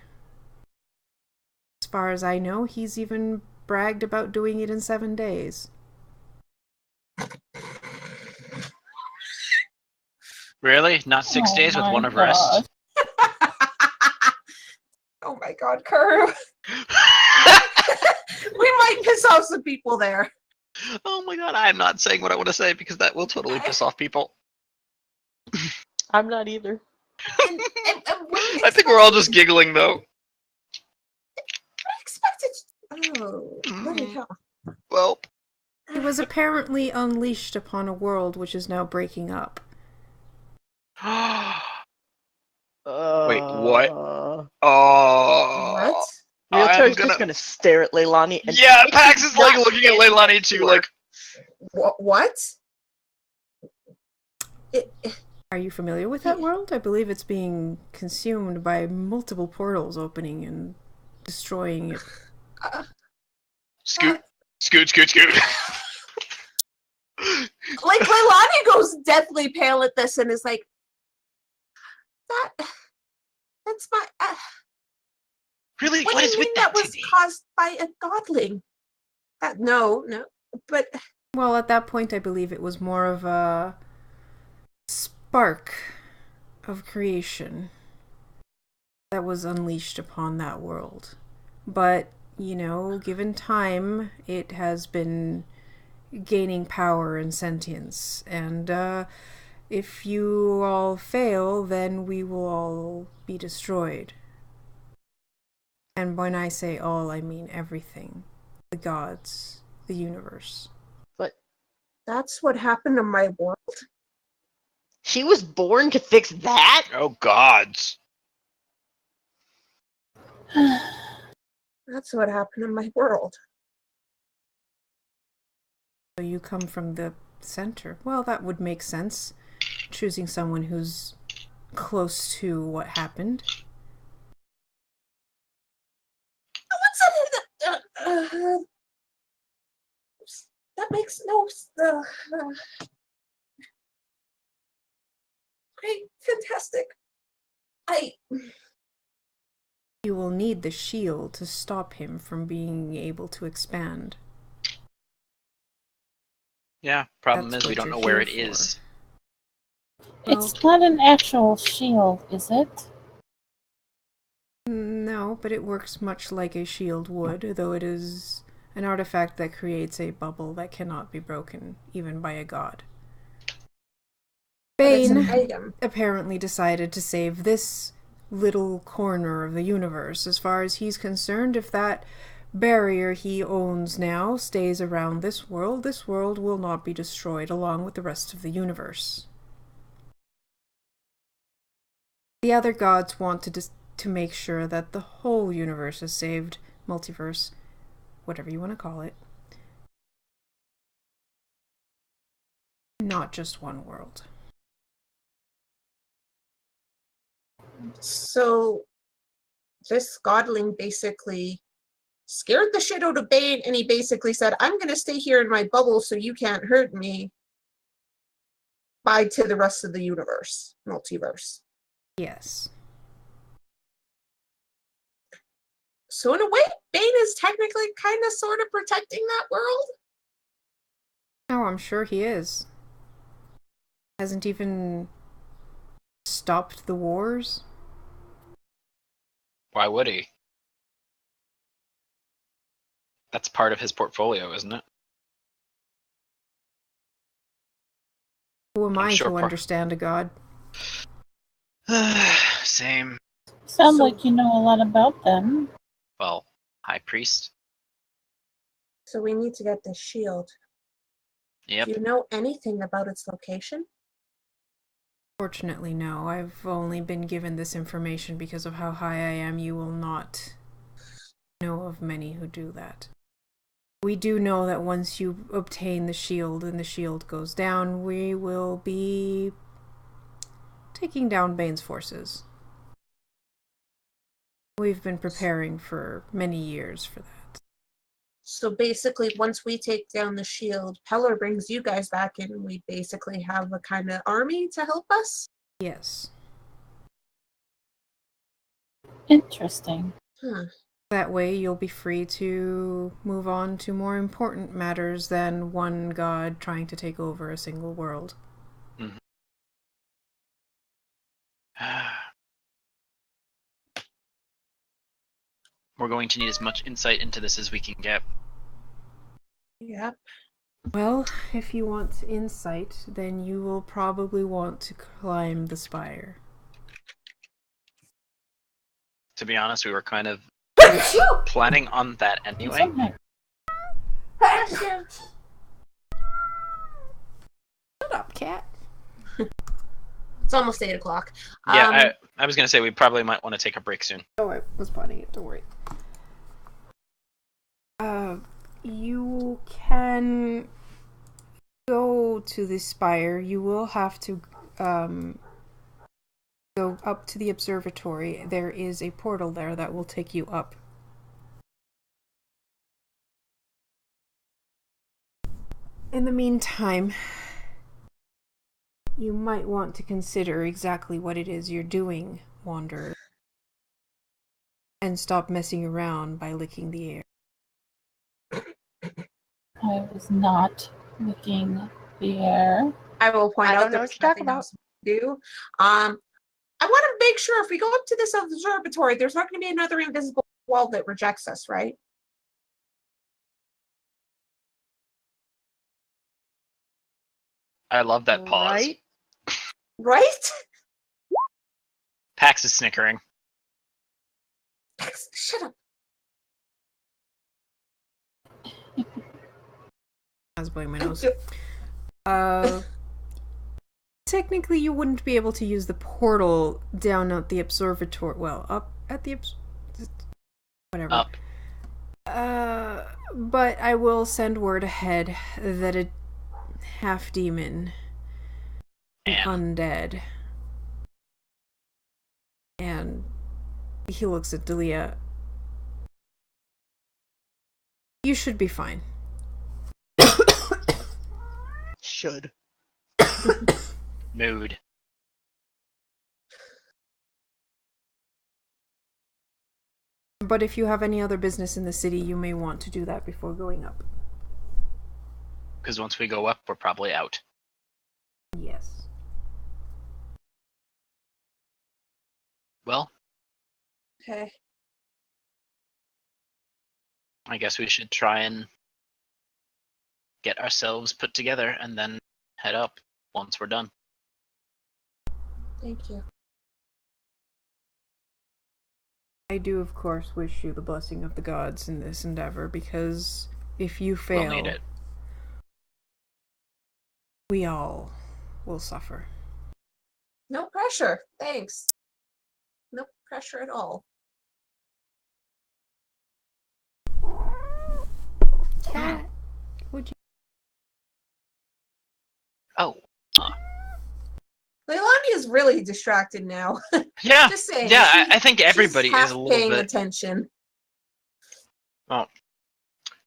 As far as I know, he's even bragged about doing it in 7 days. Really? Not 6 days with my one of rest? Oh my god, Kuru. We might piss off some people there. Oh my God, I'm not saying what I want to say because that will totally piss off people. I'm not either. And I think we're all just giggling though. expected. Oh, bloody hell. Well, He was apparently unleashed upon a world which is now breaking up. wait, what? What? Oh, Realtor's just gonna stare at Leilani and Yeah, Pax is like not looking at Leilani too, like. What? Are you familiar with that world? I believe it's being consumed by multiple portals opening and destroying it. Scoot. Like Leilani goes deathly pale at this and is like, that's my. Really? What What do is you with mean that? that was Tizzy? caused by a godling? No, but Well, at that point, I believe it was more of a spark of creation that was unleashed upon that world. But given time, it has been gaining power and sentience. And if you all fail, then we will all be destroyed. And when I say all, I mean everything. The gods, the universe. But That's what happened to my world. she was born to fix that? Oh gods. That's what happened to my world. So you come from the center. Well, that would make sense. Choosing someone who's close to what happened. That makes no great, fantastic. You will need the shield to stop him from being able to expand. Yeah, problem That's is we what don't you're know where it here is. It's not an actual shield, is it? No, but it works much like a shield would, though it is an artifact that creates a bubble that cannot be broken, even by a god. But it's an Bane item. apparently decided to save this little corner of the universe. As far as he's concerned, if that barrier he owns now stays around this world will not be destroyed along with the rest of the universe. The other gods want to make sure that the whole universe is saved, multiverse, whatever you want to call it. Not just one world. So this godling basically scared the shit out of Bane, and he basically said, I'm going to stay here in my bubble so you can't hurt me. Bye to the rest of the universe, multiverse. Yes. So in a way, Bane is technically kind of sort of protecting that world. Oh, I'm sure he is. Hasn't even stopped the wars. Why would he? That's part of his portfolio, isn't it? Who am I'm I sure to understand a god? Same. Sounds So- like you know a lot about them. Well, High Priest. So we need to get this shield. Yep. Do you know anything about its location? Fortunately, no. I've only been given this information because of how high I am. You will not know of many who do that. We do know that once you obtain the shield and the shield goes down, we will be taking down Bane's forces. We've been preparing for many years for that. So basically, once we take down the shield, Peller brings you guys back in, and we basically have a kind of army to help us? Yes. Interesting. That way you'll be free to move on to more important matters than one god trying to take over a single world. We're going to need as much insight into this as we can get. Yep. Well, if you want insight, then you will probably want to climb the spire. To be honest, we were kind of planning on that anyway. Something. Shut up, cat. It's almost 8 o'clock. Yeah, I was going to say we probably might want to take a break soon. Oh, I was plotting it, don't worry. You can go to the spire. You will have to go up to the observatory. There is a portal there that will take you up. In the meantime, you might want to consider exactly what it is you're doing, Wanderer. And stop messing around by licking the air. I was not licking the air. I will point I don't out know there's what you're talking nothing else to do. I want to make sure if we go up to this observatory, there's not going to be another invisible wall that rejects us, right? I love that pause. Right? Right? Pax is snickering. Shut up. I was blowing my nose. Technically, you wouldn't be able to use the portal down at the observatory. Well, up at the whatever. Up. But I will send word ahead that a half demon, And undead, and he looks at Daliah. You should be fine. Should. mood. But if you have any other business in the city, you may want to do that before going up. Because once we go up, we're probably out. Yes. Well, Okay. I guess we should try and get ourselves put together and then head up once we're done. Thank you. I do, of course, wish you the blessing of the gods in this endeavor, because if you fail, We'll need it. we all will suffer. No pressure. Thanks. No pressure at all. Cat, would you? Oh. Leilani is really distracted now. Yeah. Just saying. Yeah, I think everybody she's half is a little paying bit. attention. Well,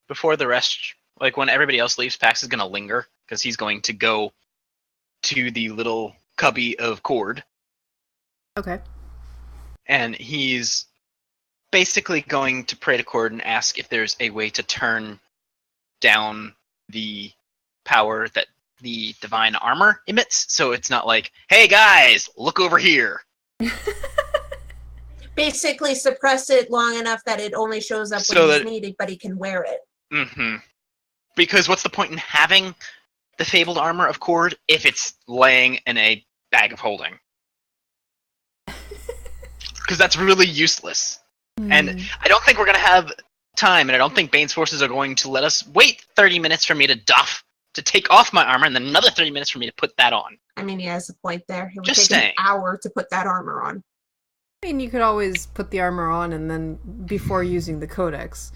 before the rest, like when everybody else leaves, Pax is going to linger because he's going to go to the little cubby of cord, Okay. and he's basically going to pray to cord and ask if there's a way to turn down the power that the divine armor emits, so it's not like, hey guys, look over here. Basically suppress it long enough that it only shows up So when he's that- needed, but he can wear it. Mm-hmm. Because what's the point in having the fabled armor of cord if it's laying in a bag of holding? Because that's really useless. And I don't think we're going to have time, and I don't think Bane's forces are going to let us wait 30 minutes for me to take off my armor, and then another 30 minutes for me to put that on. I mean, he has a point there. It would Just take saying. an hour to put that armor on. I mean, you could always put the armor on and then before using the codex,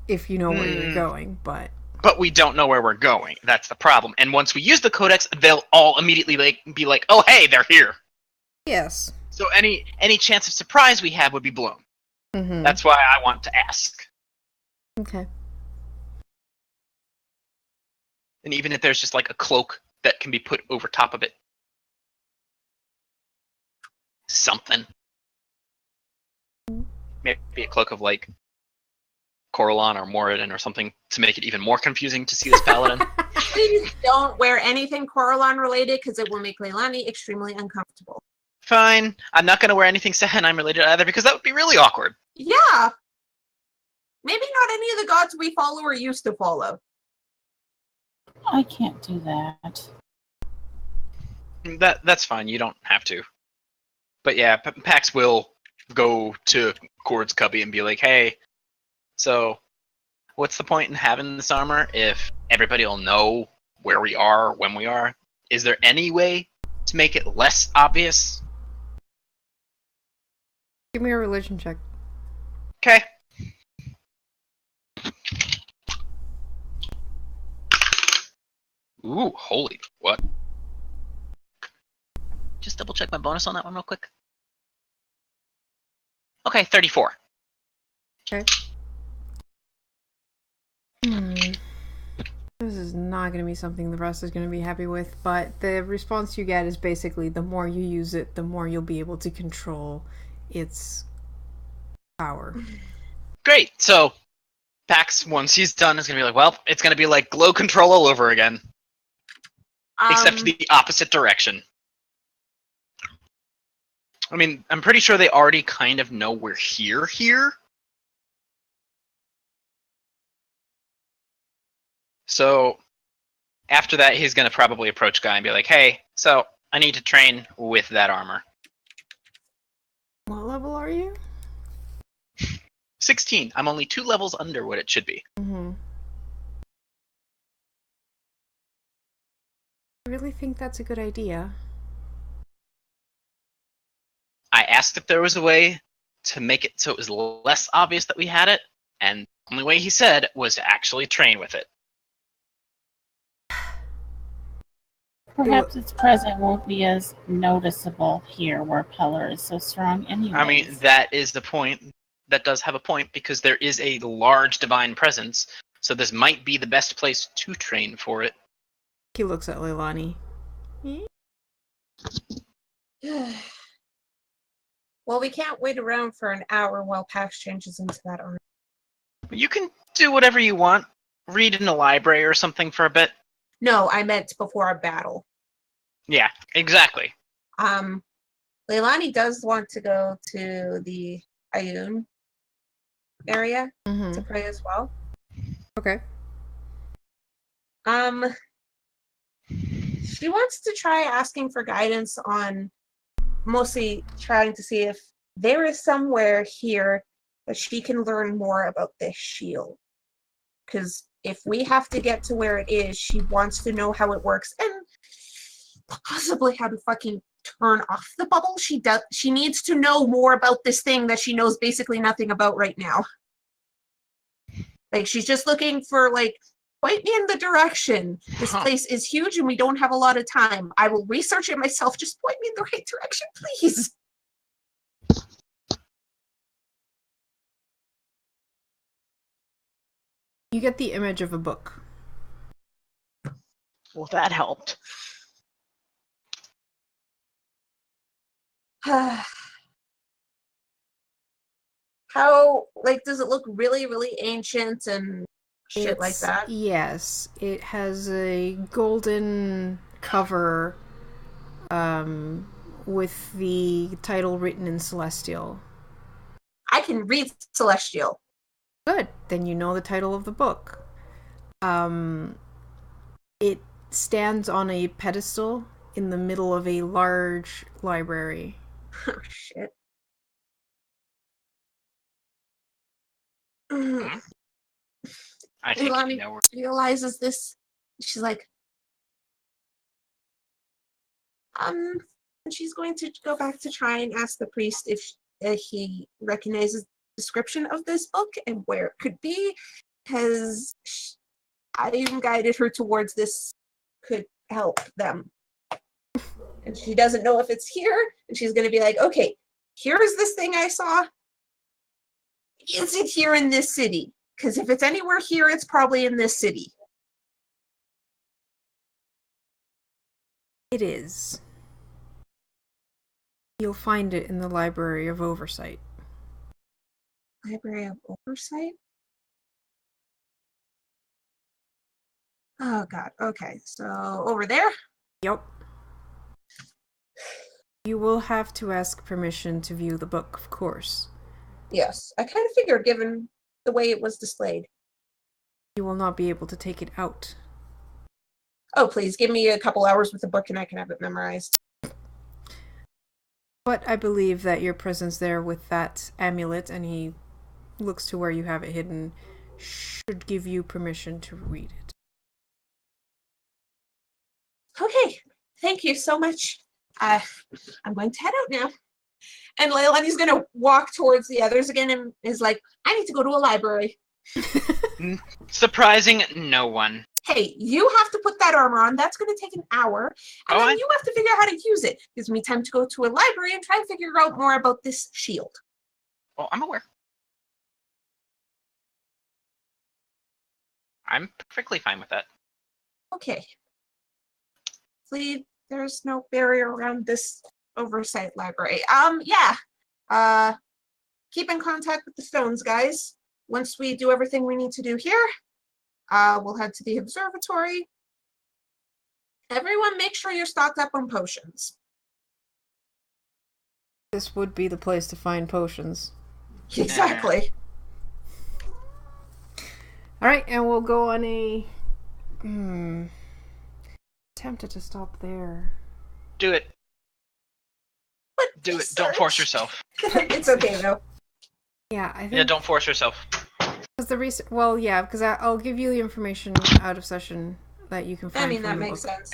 if you know where you're going, but we don't know where we're going. That's the problem. And once we use the codex, they'll all immediately be like, oh, hey, they're here. yes. So any chance of surprise we have would be blown. Mm-hmm. That's why I want to ask. Okay. And even if there's just like a cloak that can be put over top of it. Something. Maybe a cloak of like Coralon or Moradin or something to make it even more confusing to see this paladin. Please don't wear anything Coralon related because it will make Leilani extremely uncomfortable. Fine. I'm not going to wear anything Sahanheim related either because that would be really awkward. Yeah. Maybe not any of the gods we follow or used to follow. I can't do that. That's fine. You don't have to. But yeah, Pax will go to Cord's cubby and be like, hey, so what's the point in having this armor if everybody will know where we are when we are? Is there any way to make it less obvious? Give me a religion check. Okay. Ooh, holy, what? Just double check my bonus on that one real quick. Okay, 34. Okay. This is not going to be something the rest is going to be happy with, but the response you get is basically the more you use it, the more you'll be able to control its power. Great, so Pax, once he's done, is going to be like, well, it's going to be like glow control all over again. Except the opposite direction. I mean, I'm pretty sure they already kind of know we're here. So, after that, he's going to probably approach Guy and be like, hey, so I need to train with that armor. What level are you? 16. I'm only 2 levels under what it should be. Mm-hmm. I really think that's a good idea. I asked if there was a way to make it so it was less obvious that we had it, and the only way he said was to actually train with it. Perhaps its presence won't be as noticeable here where Pellar is so strong anyway. I mean, that is the point. That does have a point, because there is a large divine presence, so this might be the best place to train for it. He looks at Leilani. Well, we can't wait around for an hour while Pax changes into that armor. You can do whatever you want. Read in a library or something for a bit. No, I meant before our battle. Yeah, exactly. Leilani does want to go to the Ayun area to pray as well. Okay. She wants to try asking for guidance on mostly trying to see if there is somewhere here that she can learn more about this shield. Because if we have to get to where it is, she wants to know how it works and possibly how to fucking turn off the bubble. She needs to know more about this thing that she knows basically nothing about right now. Like, she's just looking for, like, point me in the direction. This place is huge and we don't have a lot of time. I will research it myself. Just point me in the right direction, please. You get the image of a book. Well, that helped. How, like, does it look really, really ancient and shit like that? Yes. It has a golden cover with the title written in Celestial. I can read Celestial. Good. Then you know the title of the book. It stands on a pedestal in the middle of a large library. Oh, shit. I think Leilani you know where. realizes this. She's like, and she's going to go back to try and ask the priest if he recognizes the description of this book and where it could be, because I even guided her towards this could help them. And she doesn't know if it's here, and she's going to be like, okay, here's this thing I saw. Is it here in this city? Because if it's anywhere here, it's probably in this city. It is. You'll find it in the Library of Oversight. Library of Oversight? Oh, God. Okay, so over there? Yep. You will have to ask permission to view the book, of course. Yes, I kind of figured given the way it was displayed. You will not be able to take it out. Oh, please, give me a couple hours with the book and I can have it memorized. But I believe that your presence there with that amulet, and he looks to where you have it hidden, should give you permission to read it. Okay, thank you so much. I'm going to head out now. And Leilani's going to walk towards the others again and is like, I need to go to a library. Surprising no one. Hey, you have to put that armor on. That's going to take an hour. And then you have to figure out how to use it. Gives me time to go to a library and try and figure out more about this shield. Oh, I'm aware. I'm perfectly fine with that. Okay. Hopefully there's no barrier around this oversight library. Yeah. Keep in contact with the stones, guys. Once we do everything we need to do here, we'll head to the observatory. Everyone make sure you're stocked up on potions. This would be the place to find potions. Exactly. Alright, and we'll go on a... tempted to stop there. Do it. But Do it. Don't force yourself. It's okay though. Yeah, I think. Yeah, don't force yourself. Because the well, yeah, because I'll give you the information out of session that you can find. I mean, from that the makes book. sense.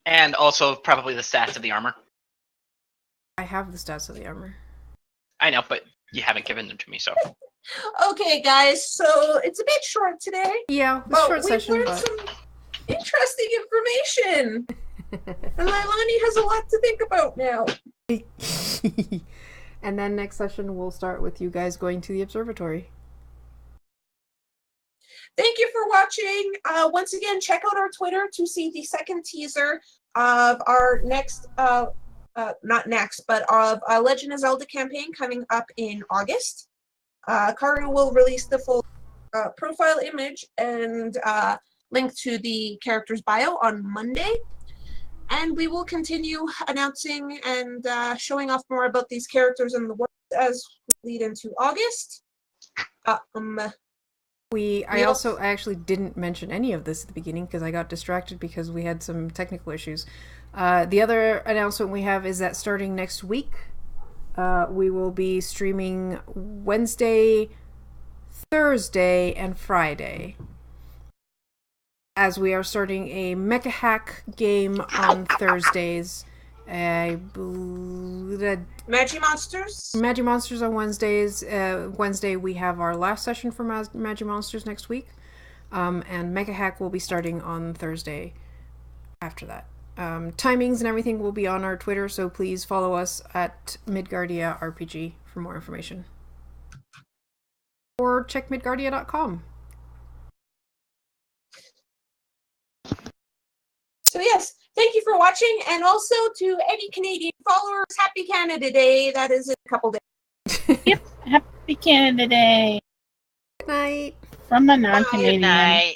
And also probably the stats of the armor. I have the stats of the armor. I know, but you haven't given them to me, so. Okay, guys, so it's a bit short today, Yeah, it's a but short we've session, learned but some interesting information. And Lailani has a lot to think about now. and then next session we'll start with you guys going to the observatory. Thank you for watching. Once again, check out our Twitter to see the second teaser of our next, not next, but of Legend of Zelda campaign coming up in August. Karu will release the full profile image and link to the character's bio on Monday. And we will continue announcing and showing off more about these characters in the world as we lead into August. I actually didn't mention any of this at the beginning because I got distracted because we had some technical issues. The other announcement we have is that starting next week, we will be streaming Wednesday, Thursday, and Friday. As we are starting a Mecha Hack game on Thursdays. Magi Monsters? Magi Monsters on Wednesdays. Wednesday we have our last session for Magi Monsters next week. And Mecha Hack will be starting on Thursday after that. Timings and everything will be on our Twitter, so please follow us at Midgardia RPG for more information. Or check midgardia.com. So yes, thank you for watching, and also to any Canadian followers, Happy Canada Day. That is in a couple days. Yep, Happy Canada Day. Good night. From a non-Canadian. Good night.